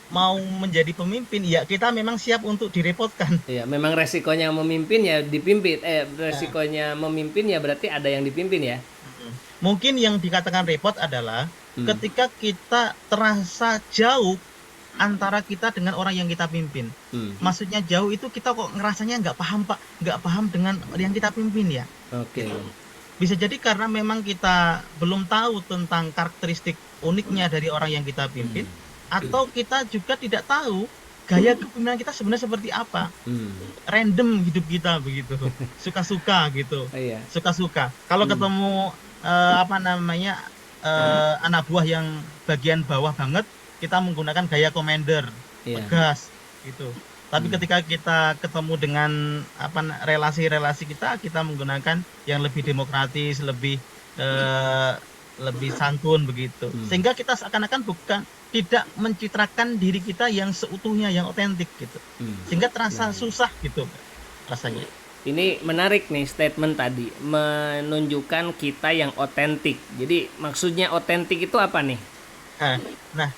mau menjadi pemimpin, ya kita memang siap untuk direpotkan. Iya, memang resikonya memimpin ya dipimpin. Resikonya memimpin ya berarti ada yang dipimpin ya. Mungkin yang dikatakan repot adalah Hmm. ketika kita terasa jauh antara kita dengan orang yang kita pimpin. Maksudnya jauh itu kita kok ngerasanya nggak paham Pak, nggak paham dengan yang kita pimpin ya. Oke. Bisa jadi karena memang kita belum tahu tentang karakteristik uniknya dari orang yang kita pimpin, atau kita juga tidak tahu gaya kepemimpinan kita sebenarnya seperti apa. Random hidup kita begitu, suka-suka gitu, Iya. suka-suka. Kalau ketemu anak buah yang bagian bawah banget, kita menggunakan gaya commander, Iya. tegas gitu. Tapi ketika kita ketemu dengan relasi-relasi kita menggunakan yang lebih demokratis, lebih santun begitu. Sehingga kita seakan-akan tidak mencitrakan diri kita yang seutuhnya, yang otentik gitu. Sehingga terasa susah gitu rasanya. Ini menarik nih statement tadi, menunjukkan kita yang otentik. Jadi maksudnya otentik itu apa nih? Nah,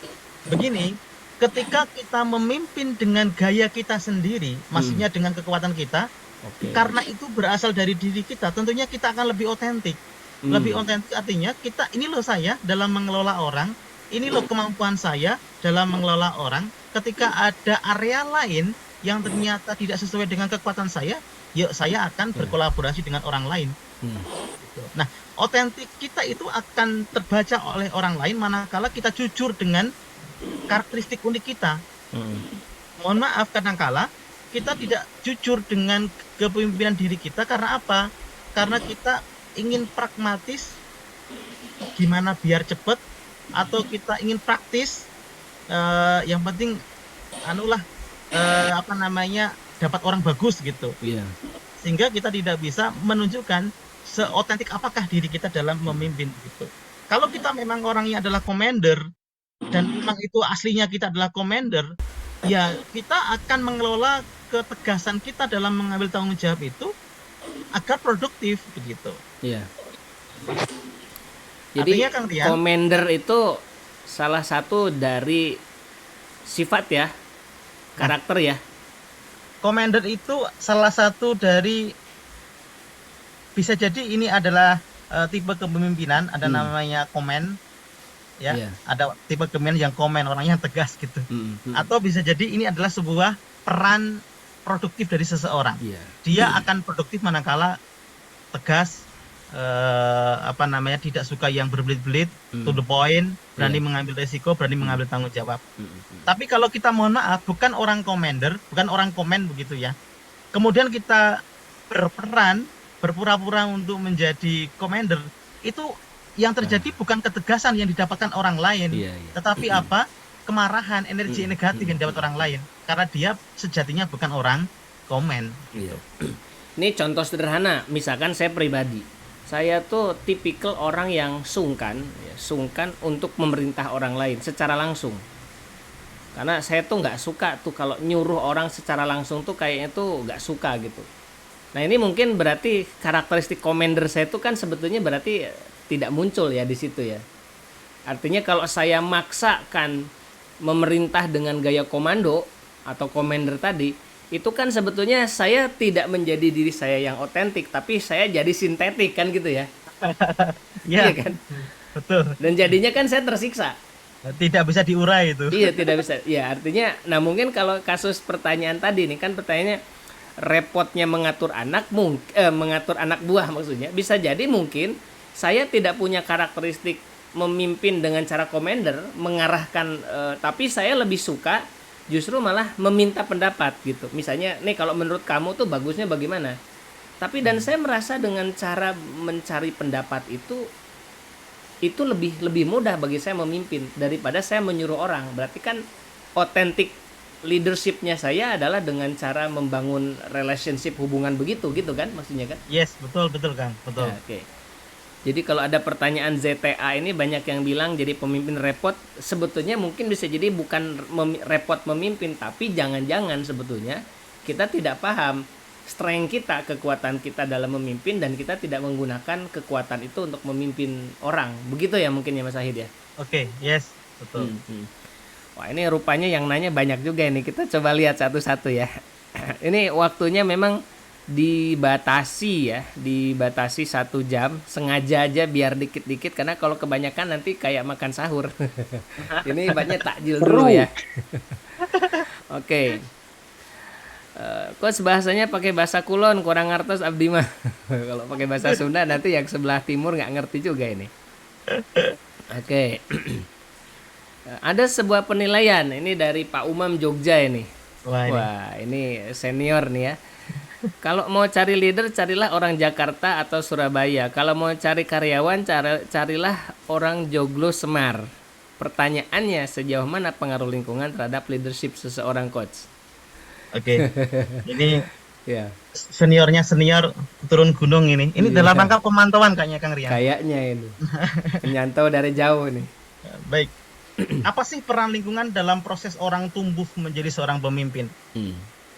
begini, ketika kita memimpin dengan gaya kita sendiri, maksudnya dengan kekuatan kita, karena itu berasal dari diri kita, tentunya kita akan lebih otentik. Lebih otentik artinya ini loh saya dalam mengelola orang, ini loh kemampuan saya dalam mengelola orang. Ketika ada area lain yang ternyata tidak sesuai dengan kekuatan saya, yuk saya akan berkolaborasi dengan orang lain. Nah, otentik kita itu akan terbaca oleh orang lain manakala kita jujur dengan karakteristik unik kita. Mohon maaf, kadangkala kita tidak jujur dengan kepemimpinan diri kita karena apa? Karena kita ingin pragmatis, gimana biar cepet, atau kita ingin praktis, yang penting dapat orang bagus gitu. Iya. Sehingga kita tidak bisa menunjukkan seotentik apakah diri kita dalam memimpin gitu. Kalau kita memang orangnya adalah commander, dan memang itu aslinya kita adalah commander, ya kita akan mengelola ketegasan kita dalam mengambil tanggung jawab itu agar produktif begitu. Iya. Jadi Artinya, Kang Rian, commander itu salah satu dari sifat ya, karakter ya. commander itu salah satu dari, bisa jadi ini adalah tipe kepemimpinan, ada namanya command ya. Iya. Ada tipe kepemimpinan yang command, orangnya tegas gitu. Atau bisa jadi ini adalah sebuah peran produktif dari seseorang. Iya. Dia akan produktif manakala tegas, tidak suka yang berbelit-belit, to the point, berani mengambil resiko, berani mengambil tanggung jawab. Tapi kalau kita mohon maaf, bukan orang commander, bukan orang command begitu ya, kemudian kita berperan, berpura-pura untuk menjadi commander, itu yang terjadi bukan ketegasan yang didapatkan orang lain, tetapi apa? Kemarahan, energi negatif yang didapat orang lain, karena dia sejatinya bukan orang command. Iya. Ini contoh sederhana, misalkan saya pribadi, saya tuh tipikal orang yang sungkan untuk memerintah orang lain secara langsung. Karena saya tuh nggak suka tuh kalau nyuruh orang secara langsung tuh kayaknya tuh nggak suka gitu. Nah ini mungkin berarti karakteristik commander saya tuh kan sebetulnya berarti tidak muncul ya di situ ya. Artinya kalau saya maksakan memerintah dengan gaya komando atau commander tadi, itu kan sebetulnya saya tidak menjadi diri saya yang otentik, tapi saya jadi sintetik kan gitu ya. Ya, Iya kan? betul. Dan jadinya kan saya tersiksa. Tidak bisa diurai itu. Iya, tidak bisa. Ya, artinya nah mungkin kalau kasus pertanyaan tadi nih kan pertanyaannya repotnya mengatur anak mengatur anak buah maksudnya. Bisa jadi mungkin saya tidak punya karakteristik memimpin dengan cara commander, mengarahkan, tapi saya lebih suka justru malah meminta pendapat gitu. Misalnya, nih kalau menurut kamu tuh bagusnya bagaimana? Tapi dan saya merasa dengan cara mencari pendapat itu lebih mudah bagi saya memimpin daripada saya menyuruh orang. Berarti kan otentik leadershipnya saya adalah dengan cara membangun relationship hubungan begitu gitu kan maksudnya kan? Yes, betul betul Kang, betul. Ya, oke. Jadi kalau ada pertanyaan ZTA ini banyak yang bilang jadi pemimpin repot, sebetulnya mungkin bisa jadi bukan repot memimpin, tapi jangan-jangan sebetulnya kita tidak paham strength kita, kekuatan kita dalam memimpin, dan kita tidak menggunakan kekuatan itu untuk memimpin orang. Begitu ya mungkin ya Mas Ahid ya? Oke, yes, betul. Wah, ini rupanya yang nanya banyak juga ini. Kita coba lihat satu-satu ya. Ini waktunya memang dibatasi ya, dibatasi 1 jam, sengaja aja biar dikit-dikit karena kalau kebanyakan nanti kayak makan sahur. Ini banyak takjil dulu ya. Oke. Kok bahasanya pakai bahasa Kulon kurang ngertos abdi mah. Kalau pakai bahasa Sunda nanti yang sebelah timur nggak ngerti juga ini. Oke. Ada sebuah penilaian ini dari Pak Umam Jogja ini. Wah, ini senior nih ya. Kalau mau cari leader, carilah orang Jakarta atau Surabaya. Kalau mau cari karyawan, carilah orang Joglo Semar. Pertanyaannya, sejauh mana pengaruh lingkungan terhadap leadership seseorang, coach? Oke. Ini Ya, seniornya senior turun gunung ini. Ini dalam rangka pemantauan kayaknya Kang Rian. kayaknya ini. Menyantau dari jauh nih. Baik. Apa sih peran lingkungan dalam proses orang tumbuh menjadi seorang pemimpin?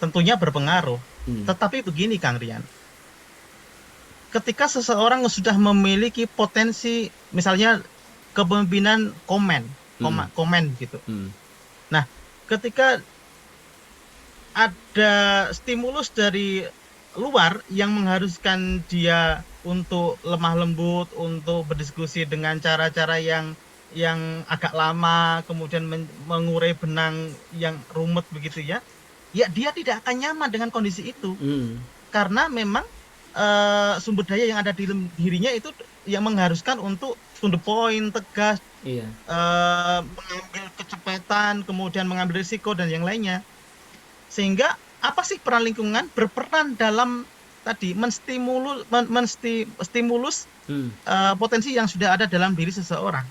Tentunya berpengaruh. Tetapi begini Kang Rian. Ketika seseorang sudah memiliki potensi misalnya kepemimpinan komen gitu. Nah, ketika ada stimulus dari luar yang mengharuskan dia untuk lemah lembut, untuk berdiskusi dengan cara-cara yang agak lama, kemudian mengurai benang yang rumit begitu ya. Ya dia tidak akan nyaman dengan kondisi itu. Karena memang sumber daya yang ada di dirinya itu yang mengharuskan untuk to the point, tegas, mengambil kecepatan, kemudian mengambil risiko dan yang lainnya. Sehingga apa sih peran lingkungan? Berperan dalam tadi menstimulus potensi yang sudah ada dalam diri seseorang.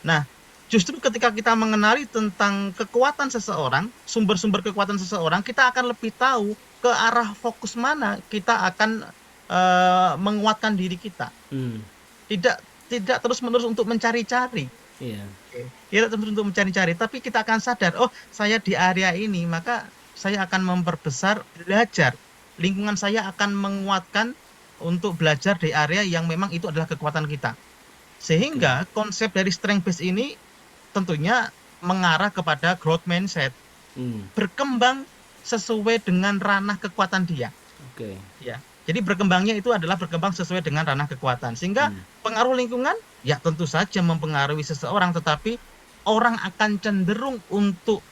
Nah, justru ketika kita mengenali tentang kekuatan seseorang, sumber-sumber kekuatan seseorang, kita akan lebih tahu ke arah fokus mana kita akan menguatkan diri kita. Tidak terus-menerus untuk mencari-cari. Tidak terus untuk mencari-cari, tapi kita akan sadar, oh saya di area ini, maka saya akan memperbesar belajar. Lingkungan saya akan menguatkan untuk belajar di area yang memang itu adalah kekuatan kita. Sehingga konsep dari strength base ini tentunya mengarah kepada growth mindset, berkembang sesuai dengan ranah kekuatan dia. Ya, jadi berkembangnya itu adalah berkembang sesuai dengan ranah kekuatan. Sehingga pengaruh lingkungan, ya tentu saja mempengaruhi seseorang, tetapi orang akan cenderung untuk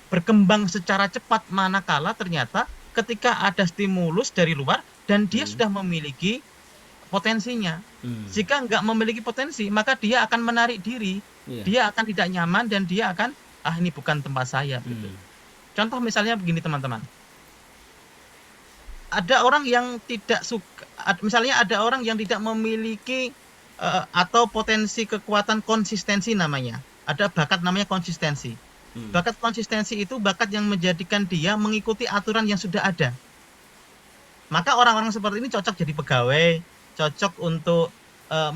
berkembang secara cepat manakala ternyata ketika ada stimulus dari luar dan dia sudah memiliki potensinya. Jika nggak memiliki potensi, maka dia akan menarik diri, dia akan tidak nyaman dan dia akan ini bukan tempat saya. Gitu. Contoh misalnya begini teman-teman, ada orang yang tidak suka, misalnya ada orang yang tidak memiliki atau potensi kekuatan konsistensi namanya. Ada bakat namanya konsistensi. Bakat konsistensi itu bakat yang menjadikan dia mengikuti aturan yang sudah ada. Maka orang-orang seperti ini cocok jadi pegawai, cocok untuk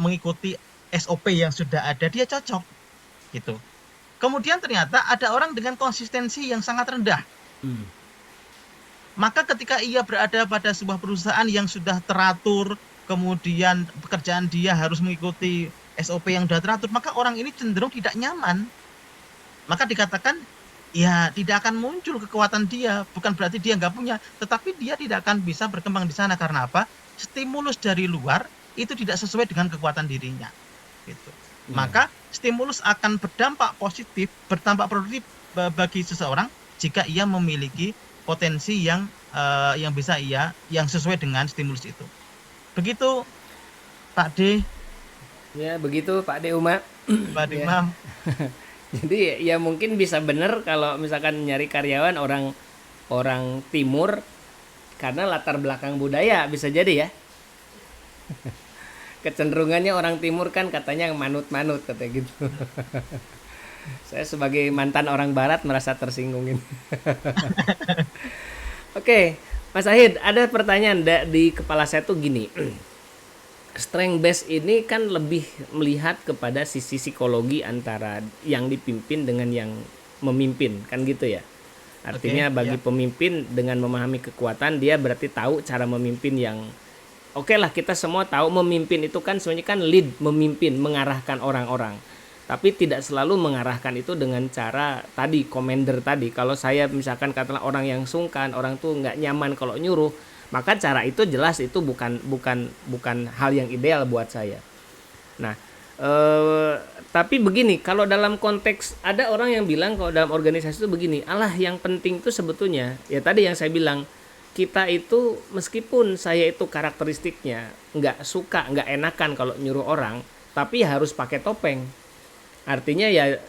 mengikuti SOP yang sudah ada, dia cocok gitu. Kemudian ternyata ada orang dengan konsistensi yang sangat rendah. Maka ketika ia berada pada sebuah perusahaan yang sudah teratur, kemudian pekerjaan dia harus mengikuti SOP yang sudah teratur, maka orang ini cenderung tidak nyaman. Maka dikatakan ya tidak akan muncul kekuatan dia, bukan berarti dia nggak punya, tetapi dia tidak akan bisa berkembang di sana. Karena apa? Stimulus dari luar itu tidak sesuai dengan kekuatan dirinya gitu. Maka stimulus akan berdampak positif, berdampak produktif bagi seseorang jika ia memiliki potensi yang bisa yang sesuai dengan stimulus itu. Begitu Pak D. Ya begitu Pak D Uma. Pak D Umam. Jadi ya mungkin bisa benar kalau misalkan nyari karyawan orang timur karena latar belakang budaya, bisa jadi ya. Kecenderungannya orang timur kan katanya manut-manut katanya gitu. Saya sebagai mantan orang barat merasa tersinggung ini. Oke, Mas Ahid, ada pertanyaan di kepala saya tuh gini. Strength based ini kan lebih melihat kepada sisi psikologi antara yang dipimpin dengan yang memimpin, kan gitu ya. Artinya Oke, bagi ya. pemimpin dengan memahami kekuatan dia berarti tahu cara memimpin yang oke lah, kita semua tahu memimpin itu kan sebenarnya kan lead, memimpin, mengarahkan orang-orang. Tapi tidak selalu mengarahkan itu dengan cara tadi, commander tadi. Kalau saya misalkan katakanlah orang yang sungkan, orang tuh nggak nyaman kalau nyuruh, maka cara itu jelas itu bukan hal yang ideal buat saya. Nah, tapi begini, kalau dalam konteks ada orang yang bilang kalau dalam organisasi itu begini, alah yang penting itu sebetulnya ya tadi yang saya bilang, kita itu meskipun saya itu karakteristiknya nggak suka, nggak enakan kalau nyuruh orang, tapi harus pakai topeng. Artinya ya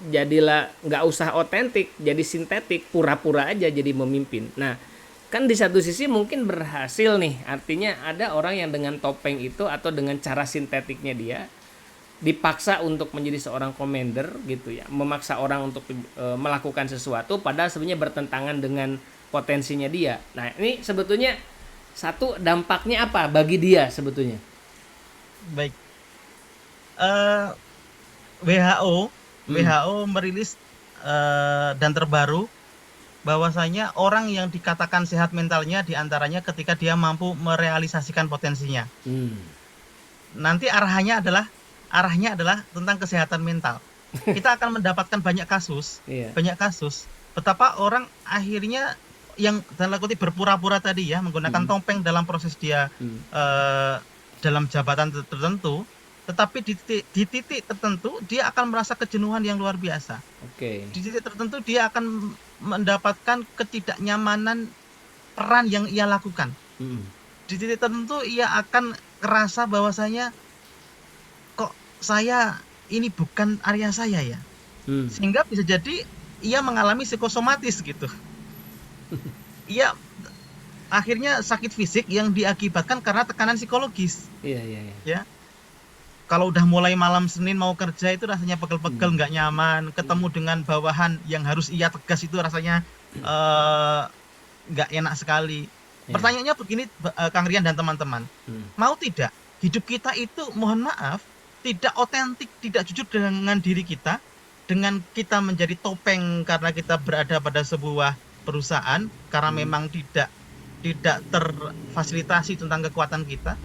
jadilah nggak usah otentik, jadi sintetik, pura-pura aja jadi memimpin. Nah, kan di satu sisi mungkin berhasil nih, artinya ada orang yang dengan topeng itu atau dengan cara sintetiknya dia dipaksa untuk menjadi seorang commander gitu ya, memaksa orang untuk melakukan sesuatu padahal sebenarnya bertentangan dengan potensinya dia. Nah, ini sebetulnya satu dampaknya apa bagi dia sebetulnya? Baik. Eh, WHO Hmm. WHO merilis dan terbaru bahwasanya orang yang dikatakan sehat mentalnya diantaranya ketika dia mampu merealisasikan potensinya. Hmm. Nanti arahnya adalah tentang kesehatan mental. Kita akan mendapatkan Iya. banyak kasus betapa orang akhirnya yang dalam kutip berpura-pura tadi ya menggunakan Hmm. topeng dalam proses dia Hmm. eh, dalam jabatan tertentu, tetapi di titik tertentu dia akan merasa kejenuhan yang luar biasa. Oke. Di titik tertentu dia akan mendapatkan ketidaknyamanan peran yang ia lakukan. Hmm. Di titik tertentu ia akan merasa bahwasanya kok saya ini bukan area saya ya. Hmm. Sehingga bisa jadi ia mengalami psikosomatis gitu. Ia akhirnya sakit fisik yang diakibatkan karena tekanan psikologis Iya, iya, iya. ya. Kalau udah mulai malam Senin mau kerja itu rasanya pegel-pegel, nggak nyaman, ketemu dengan bawahan yang harus ia tegas itu rasanya eh, nggak enak sekali. Iya. Pertanyaannya begini, Kang Rian dan teman-teman, Hmm. mau tidak hidup kita itu mohon maaf tidak otentik, tidak jujur dengan diri kita, dengan kita menjadi topeng karena kita berada pada sebuah perusahaan karena Hmm. memang tidak terfasilitasi tentang kekuatan kita,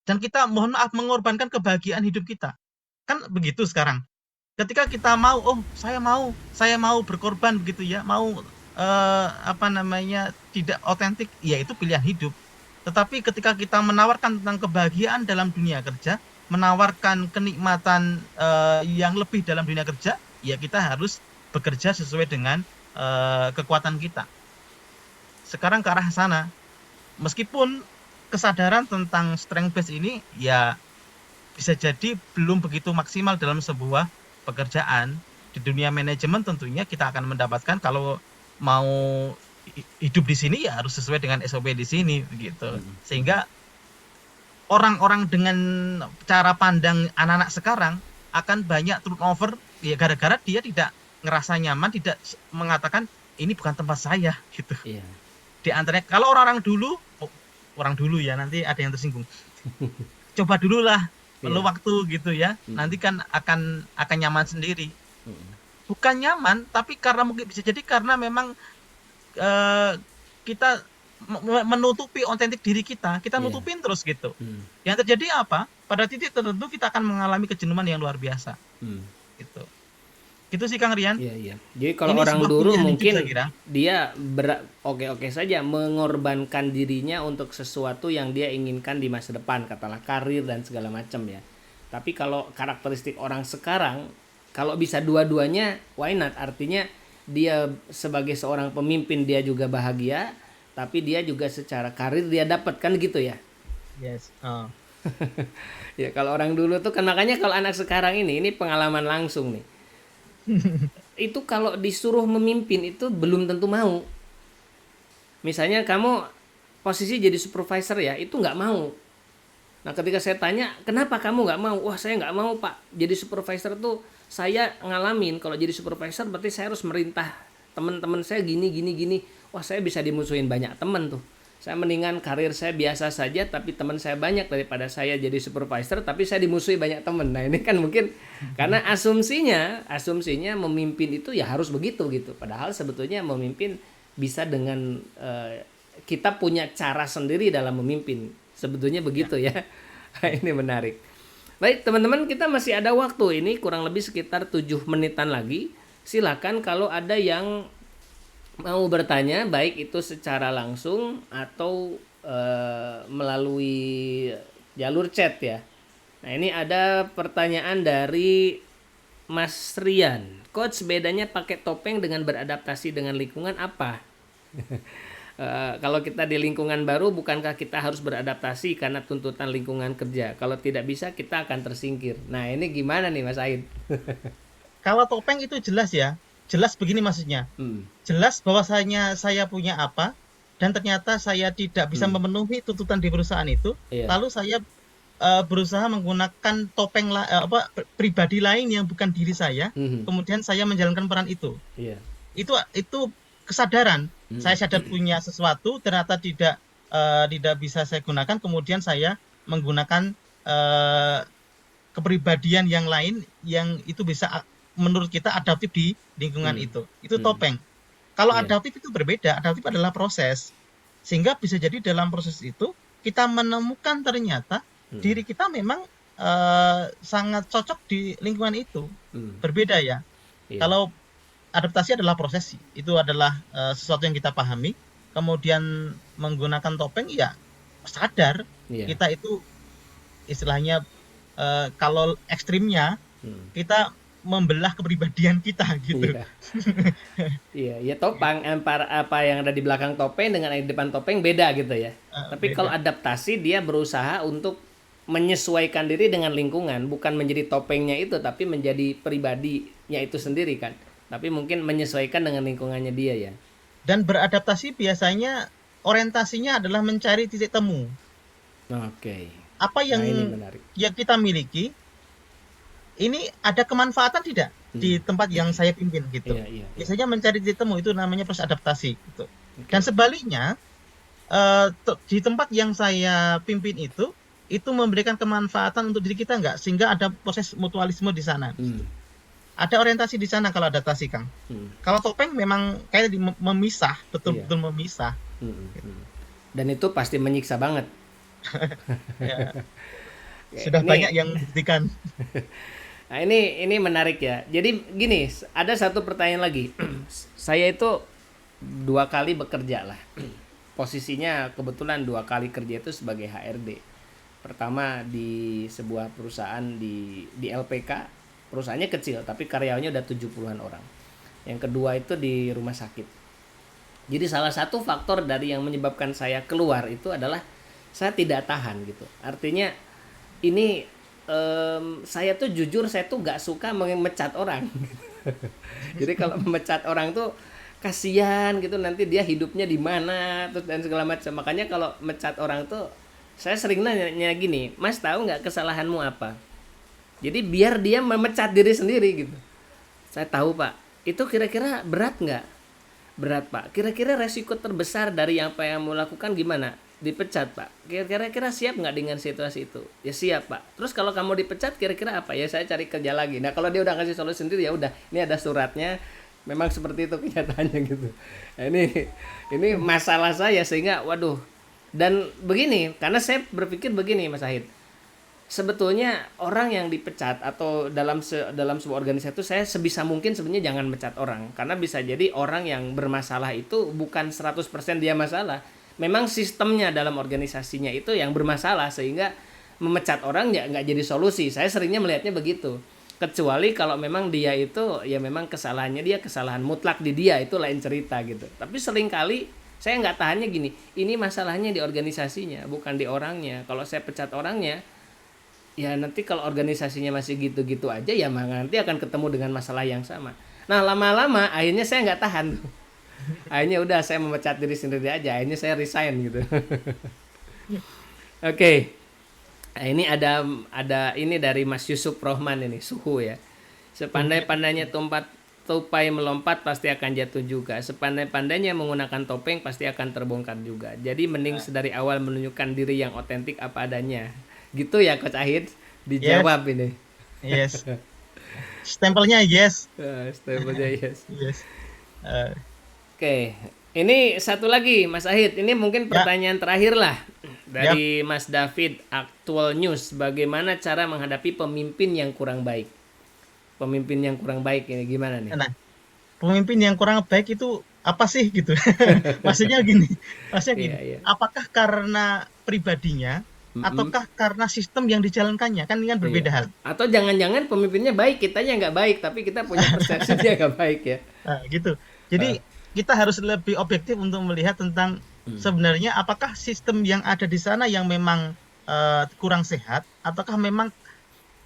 dan kita mohon maaf mengorbankan kebahagiaan hidup kita. Kan begitu sekarang. Ketika kita mau, oh saya mau berkorban begitu ya, mau tidak otentik, ya itu pilihan hidup. Tetapi ketika kita menawarkan tentang kebahagiaan dalam dunia kerja, menawarkan kenikmatan yang lebih dalam dunia kerja, ya kita harus bekerja sesuai dengan kekuatan kita. Sekarang ke arah sana. Meskipun kesadaran tentang strength base ini ya bisa jadi belum begitu maksimal dalam sebuah pekerjaan. Di dunia manajemen tentunya kita akan mendapatkan kalau mau hidup di sini ya harus sesuai dengan SOP di sini begitu. Sehingga orang-orang dengan cara pandang anak-anak sekarang akan banyak turnover ya gara-gara dia tidak ngerasa nyaman, tidak mengatakan ini bukan tempat saya gitu. Iya. Di antaranya kalau orang dulu ya, nanti ada yang tersinggung. Coba dulu lah perlu Iya. waktu gitu ya. Nanti kan akan nyaman sendiri. Hmm. Bukan nyaman, tapi karena mungkin bisa jadi karena memang kita menutupi otentik diri kita Iya. nutupin terus gitu. Hmm. Yang terjadi apa? Pada titik tertentu kita akan mengalami kejenuhan yang luar biasa. Hmm. Gitu. Gitu sih Kang Rian. Iya, iya. Jadi kalau Ini orang sebuah dulu pilihan hidup mungkin saya kira. dia oke-oke saja mengorbankan dirinya untuk sesuatu yang dia inginkan di masa depan, katakanlah karir dan segala macam ya. Tapi kalau karakteristik orang sekarang, kalau bisa dua-duanya, why not? Artinya dia sebagai seorang pemimpin dia juga bahagia, tapi dia juga secara karir dia dapat kan gitu ya. Yes. Ya kalau orang dulu tuh kan makanya kalau anak sekarang ini pengalaman langsung nih. Itu kalau disuruh memimpin itu belum tentu mau. Misalnya kamu posisi jadi supervisor ya, itu nggak mau. Nah ketika saya tanya, kenapa kamu nggak mau? Wah saya nggak mau pak, jadi supervisor tuh saya ngalamin kalau jadi supervisor berarti saya harus merintah teman-teman saya gini gini gini. Wah saya bisa dimusuhin banyak teman tuh. Saya mendingan karir saya biasa saja tapi teman saya banyak daripada saya jadi supervisor tapi saya dimusuhi banyak teman. Nah ini kan mungkin karena asumsinya memimpin itu ya harus begitu gitu. Padahal sebetulnya memimpin bisa dengan kita punya cara sendiri dalam memimpin. Sebetulnya begitu ya. Ini menarik. Baik teman-teman, kita masih ada waktu ini kurang lebih sekitar 7 menitan lagi. Silakan kalau ada yang mau bertanya, baik itu secara langsung atau melalui jalur chat ya. Nah ini ada pertanyaan dari Mas Rian. Coach, bedanya pakai topeng dengan beradaptasi dengan lingkungan apa? Kalau kita di lingkungan baru, bukankah kita harus beradaptasi karena tuntutan lingkungan kerja? Kalau tidak bisa, kita akan tersingkir. Nah ini gimana nih Mas Aid? Kalau topeng itu jelas ya, jelas begini maksudnya. Jelas bahwasanya saya punya apa, dan ternyata saya tidak bisa memenuhi tuntutan di perusahaan itu, lalu saya berusaha menggunakan topeng pribadi lain yang bukan diri saya, kemudian saya menjalankan peran itu. Itu kesadaran. Saya sadar punya sesuatu, ternyata tidak bisa saya gunakan, kemudian saya menggunakan kepribadian yang lain yang itu bisa menurut kita adaptif di lingkungan itu. Itu topeng. Kalau adaptif itu berbeda. Adaptif adalah proses. Sehingga bisa jadi dalam proses itu kita menemukan ternyata diri kita memang sangat cocok di lingkungan itu. Berbeda ya. Kalau adaptasi adalah proses, itu adalah sesuatu yang kita pahami. Kemudian menggunakan topeng ya sadar kita itu istilahnya kalau ekstrimnya kita membelah kepribadian kita gitu. Iya, topeng apa yang ada di belakang topeng dengan yang di depan topeng beda gitu ya. Tapi beda. Kalau adaptasi dia berusaha untuk menyesuaikan diri dengan lingkungan, bukan menjadi topengnya itu tapi menjadi pribadinya itu sendiri kan. Tapi mungkin menyesuaikan dengan lingkungannya dia ya. Dan beradaptasi biasanya orientasinya adalah mencari titik temu. Oke. Apa yang kita miliki ini ada kemanfaatan tidak di tempat yang saya pimpin gitu. Biasanya mencari titik temu itu namanya proses adaptasi gitu. Dan sebaliknya di tempat yang saya pimpin itu memberikan kemanfaatan untuk diri kita enggak, sehingga ada proses mutualisme di sana. Ada orientasi di sana kalau adaptasi, Kang. Kalau topeng memang kayak memisah, betul-betul memisah. Dan itu pasti menyiksa banget. Sudah banyak yang membuktikan. Nah ini menarik ya. Jadi gini, ada satu pertanyaan lagi. Saya itu 2 kali bekerja lah. Posisinya kebetulan 2 kali kerja itu sebagai HRD. Pertama di sebuah perusahaan di LPK. Perusahaannya kecil tapi karyawannya udah 70-an orang. Yang kedua itu di rumah sakit. Jadi salah satu faktor dari yang menyebabkan saya keluar itu adalah saya tidak tahan gitu. Artinya ini saya tuh jujur saya tuh gak suka memecat orang. Jadi kalau memecat orang tuh kasihan gitu, nanti dia hidupnya di mana terus dan segala macam. Makanya kalau mecat orang tuh saya sering nanya gini, Mas tahu nggak kesalahanmu apa? Jadi biar dia memecat diri sendiri gitu. Saya tahu Pak, itu kira-kira berat nggak? Berat Pak. Kira-kira resiko terbesar dari apa yang mau lakukan gimana? Dipecat Pak. Kira-kira siap nggak dengan situasi itu? Ya siap Pak. Terus kalau kamu dipecat kira-kira apa? Ya saya cari kerja lagi. Nah kalau dia udah kasih solusi sendiri ya udah. Ini ada suratnya. Memang seperti itu kenyataannya gitu. Nah, ini masalah saya sehingga waduh. Dan begini, karena saya berpikir begini Mas Ahid. Sebetulnya orang yang dipecat atau dalam sebuah organisasi itu saya sebisa mungkin sebenarnya jangan mecat orang, karena bisa jadi orang yang bermasalah itu bukan 100% dia masalah. Memang sistemnya dalam organisasinya itu yang bermasalah sehingga memecat orang ya nggak jadi solusi. Saya seringnya melihatnya begitu. Kecuali kalau memang dia itu ya memang kesalahannya dia kesalahan mutlak di dia, itu lain cerita gitu. Tapi seringkali saya nggak tahannya gini, ini masalahnya di organisasinya bukan di orangnya. Kalau saya pecat orangnya ya nanti kalau organisasinya masih gitu-gitu aja ya nanti akan ketemu dengan masalah yang sama. Nah lama-lama akhirnya saya nggak tahan. Akhirnya udah saya memecat diri sendiri aja. Akhirnya saya resign gitu. Oke. Nah, ini ada ini dari Mas Yusuf Rohman ini, suhu ya. Sepandai-pandainya tupai melompat pasti akan jatuh juga. Sepandai-pandainya menggunakan topeng pasti akan terbongkar juga. Jadi mending dari awal menunjukkan diri yang otentik apa adanya. Gitu ya Coach Ahid? Yes, Dijawab ini. yes. Stempelnya yes. Stempelnya yes. Yes. Eh, Oke, ini satu lagi Mas Ahid. Ini mungkin ya, pertanyaan terakhir lah ya. dari Mas David Actual News. Bagaimana cara menghadapi pemimpin yang kurang baik? Pemimpin yang kurang baik ini gimana nih? Nah, pemimpin yang kurang baik itu apa sih gitu? Maksudnya gini, maksudnya gini. Iya, iya. Apakah karena pribadinya Mm-mm. ataukah karena sistem yang dijalankannya? Kan ini kan berbeda Iya. hal. Atau jangan-jangan pemimpinnya baik, kitanya nggak baik, tapi kita punya persepsi dia nggak baik ya. Nah, gitu. Jadi kita harus lebih objektif untuk melihat tentang sebenarnya apakah sistem yang ada di sana yang memang kurang sehat, ataukah memang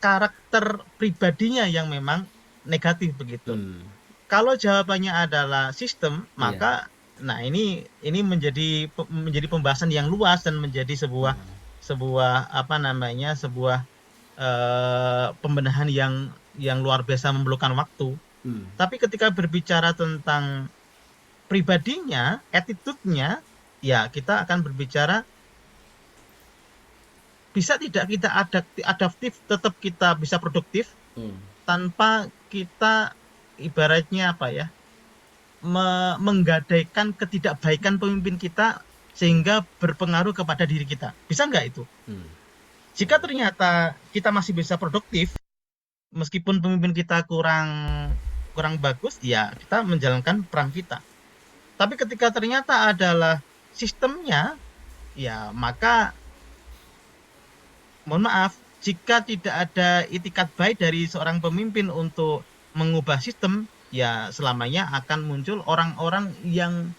karakter pribadinya yang memang negatif begitu. Hmm. Kalau jawabannya adalah sistem, Iya. maka nah ini menjadi pembahasan yang luas dan menjadi sebuah apa namanya, sebuah pembenahan yang luar biasa memerlukan waktu. Hmm. Tapi ketika berbicara tentang pribadinya, attitude-nya, ya kita akan berbicara bisa tidak kita adaptif, tetap kita bisa produktif Hmm. tanpa kita ibaratnya apa ya, menggadaikan ketidakbaikan pemimpin kita sehingga berpengaruh kepada diri kita. Bisa nggak itu? Hmm. Jika ternyata kita masih bisa produktif, meskipun pemimpin kita kurang bagus, ya kita menjalankan peran kita. Tapi ketika ternyata adalah sistemnya, ya maka mohon maaf, jika tidak ada itikat baik dari seorang pemimpin untuk mengubah sistem, ya selamanya akan muncul orang-orang yang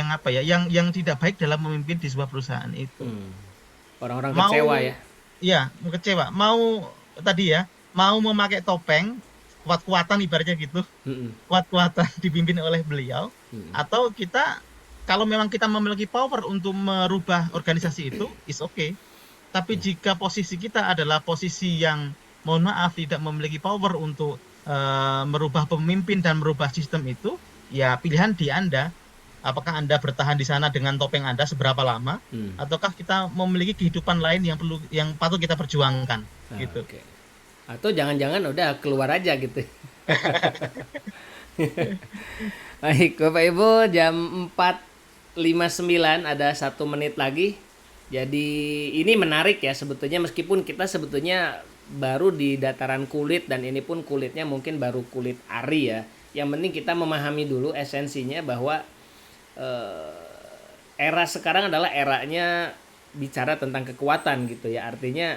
apa ya, yang tidak baik dalam memimpin di sebuah perusahaan itu. Hmm. Orang-orang Mau kecewa ya. ya, kecewa, mau tadi ya, mau memakai topeng, kuat-kuatan ibaratnya gitu, Hmm. kuat-kuatan dipimpin oleh beliau, Hmm. atau kita kalau memang kita memiliki power untuk merubah organisasi itu, is okay. Tapi jika posisi kita adalah posisi yang mohon maaf tidak memiliki power untuk merubah pemimpin dan merubah sistem itu, ya pilihan di Anda. Apakah Anda bertahan di sana dengan topeng Anda seberapa lama, ataukah kita memiliki kehidupan lain yang patut kita perjuangkan, gitu. Oke. Atau jangan-jangan udah keluar aja gitu. Baik, Bapak Ibu, jam 4:59 ada 1 menit lagi. Jadi ini menarik ya sebetulnya, meskipun kita sebetulnya baru di dataran kulit dan ini pun kulitnya mungkin baru kulit ari ya. Yang penting kita memahami dulu esensinya bahwa era sekarang adalah eranya bicara tentang kekuatan gitu ya. Artinya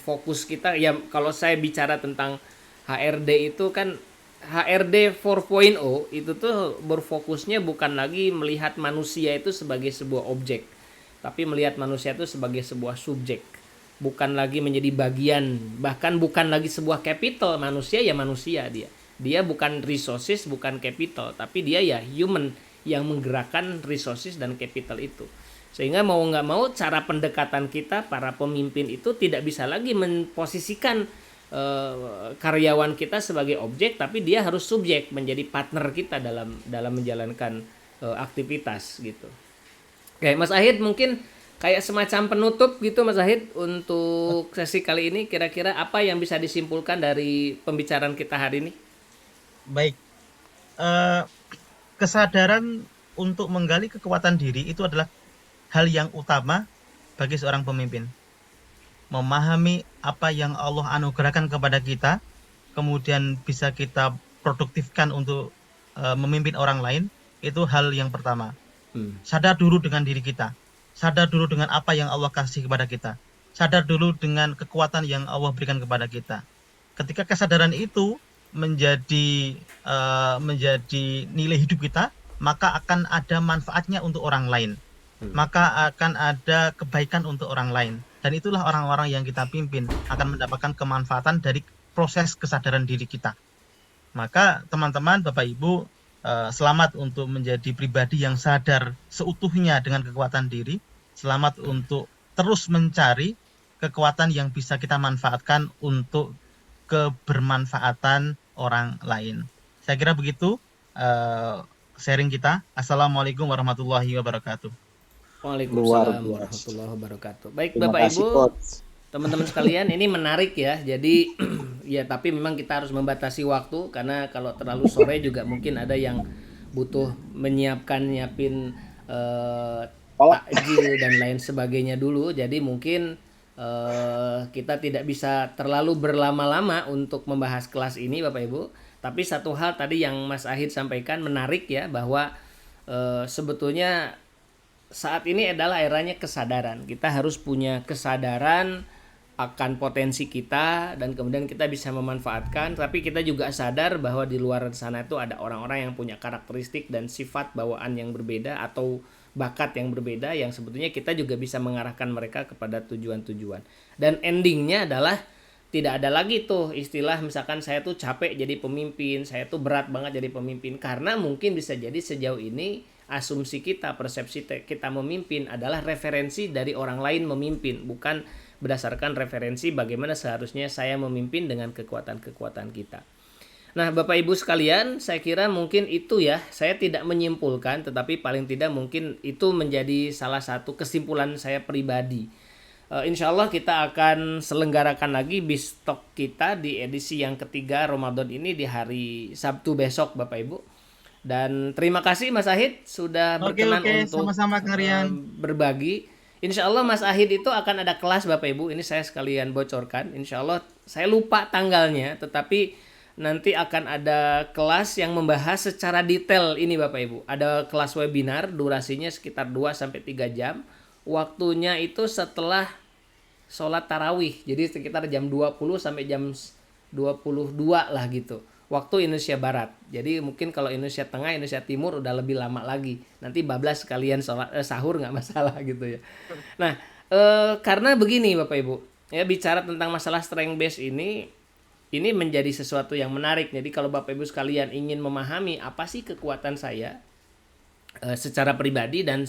fokus kita ya, kalau saya bicara tentang HRD itu kan HRD 4.0 itu tuh berfokusnya bukan lagi melihat manusia itu sebagai sebuah objek, tapi melihat manusia itu sebagai sebuah subjek, bukan lagi menjadi bagian, bahkan bukan lagi sebuah capital. Manusia ya manusia, dia bukan resources, bukan capital, tapi dia ya human yang menggerakkan resources dan capital itu. Sehingga mau nggak mau cara pendekatan kita para pemimpin itu tidak bisa lagi memposisikan karyawan kita sebagai objek, tapi dia harus subjek, menjadi partner kita dalam menjalankan aktivitas gitu. Oke, Mas Ahid, mungkin kayak semacam penutup gitu Mas Ahid untuk sesi kali ini, kira-kira apa yang bisa disimpulkan dari pembicaraan kita hari ini? Baik, kesadaran untuk menggali kekuatan diri itu adalah hal yang utama bagi seorang pemimpin. Memahami apa yang Allah anugerahkan kepada kita, kemudian bisa kita produktifkan untuk memimpin orang lain, itu hal yang pertama. Sadar dulu dengan diri kita, sadar dulu dengan apa yang Allah kasih kepada kita, sadar dulu dengan kekuatan yang Allah berikan kepada kita. Ketika kesadaran itu menjadi nilai hidup kita, maka akan ada manfaatnya untuk orang lain, maka akan ada kebaikan untuk orang lain. Dan itulah orang-orang yang kita pimpin akan mendapatkan kemanfaatan dari proses kesadaran diri kita. Maka teman-teman, Bapak Ibu, selamat untuk menjadi pribadi yang sadar seutuhnya dengan kekuatan diri, Selamat untuk terus mencari kekuatan yang bisa kita manfaatkan untuk kebermanfaatan orang lain. Saya kira begitu sharing kita. Assalamualaikum warahmatullahi wabarakatuh. Luar Waalaikumsalam biasa. warahmatullahi wabarakatuh. Baik Terima Bapak kasih, Ibu, Coach. teman-teman sekalian, ini menarik ya. Jadi ya tapi memang kita harus membatasi waktu karena kalau terlalu sore juga mungkin ada yang butuh nyiapin takjil dan lain sebagainya dulu. Jadi mungkin kita tidak bisa terlalu berlama-lama untuk membahas kelas ini Bapak Ibu. Tapi satu hal tadi yang Mas Ahid sampaikan menarik ya, bahwa sebetulnya saat ini adalah eranya kesadaran. Kita harus punya kesadaran akan potensi kita dan kemudian kita bisa memanfaatkan, tapi kita juga sadar bahwa di luar sana itu ada orang-orang yang punya karakteristik dan sifat bawaan yang berbeda atau bakat yang berbeda yang sebetulnya kita juga bisa mengarahkan mereka kepada tujuan-tujuan. Dan endingnya adalah tidak ada lagi tuh istilah misalkan saya tuh capek jadi pemimpin, saya tuh berat banget jadi pemimpin, karena mungkin bisa jadi sejauh ini asumsi kita, persepsi kita memimpin adalah referensi dari orang lain memimpin, bukan berdasarkan referensi bagaimana seharusnya saya memimpin dengan kekuatan-kekuatan kita. Nah, Bapak Ibu sekalian, saya kira mungkin itu ya, saya tidak menyimpulkan, tetapi paling tidak mungkin itu menjadi salah satu kesimpulan saya pribadi. Insya Allah kita akan selenggarakan lagi Bistalk kita di edisi yang ketiga Ramadan ini di hari Sabtu besok Bapak Ibu. Dan terima kasih Mas Ahid sudah berkenan untuk sama-sama Kang Rian. berbagi. Insya Allah Mas Ahid itu akan ada kelas Bapak Ibu. Ini saya sekalian bocorkan. Insya Allah saya lupa tanggalnya, tetapi nanti akan ada kelas yang membahas secara detail ini Bapak Ibu. Ada kelas webinar, durasinya sekitar 2-3 jam. Waktunya itu setelah sholat tarawih. Jadi sekitar jam 20 sampai jam 22 lah gitu. Waktu Indonesia Barat. Jadi mungkin kalau Indonesia Tengah, Indonesia Timur udah lebih lama lagi. Nanti bablas sekalian sahur nggak masalah gitu ya. Nah, karena begini Bapak Ibu, ya bicara tentang masalah strength base ini menjadi sesuatu yang menarik. Jadi kalau Bapak Ibu sekalian ingin memahami apa sih kekuatan saya secara pribadi dan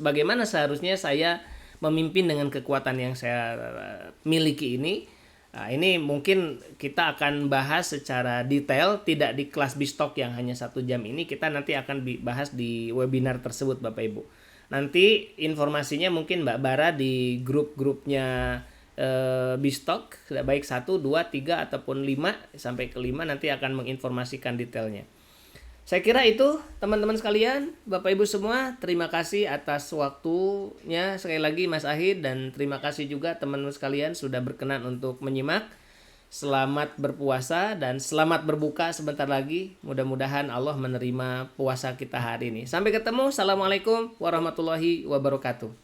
bagaimana seharusnya saya memimpin dengan kekuatan yang saya miliki ini. Nah, ini mungkin kita akan bahas secara detail, tidak di kelas Bistalk yang hanya 1 jam ini, kita nanti akan bahas di webinar tersebut Bapak Ibu. Nanti informasinya mungkin Mbak Bara di grup-grupnya Bistalk, baik 1, 2, 3 ataupun 5 sampai ke 5 nanti akan menginformasikan detailnya. Saya kira itu teman-teman sekalian, Bapak Ibu semua, terima kasih atas waktunya sekali lagi Mas Ahid, dan terima kasih juga teman-teman sekalian sudah berkenan untuk menyimak. Selamat berpuasa dan selamat berbuka sebentar lagi. Mudah-mudahan Allah menerima puasa kita hari ini. Sampai ketemu. Assalamualaikum warahmatullahi wabarakatuh.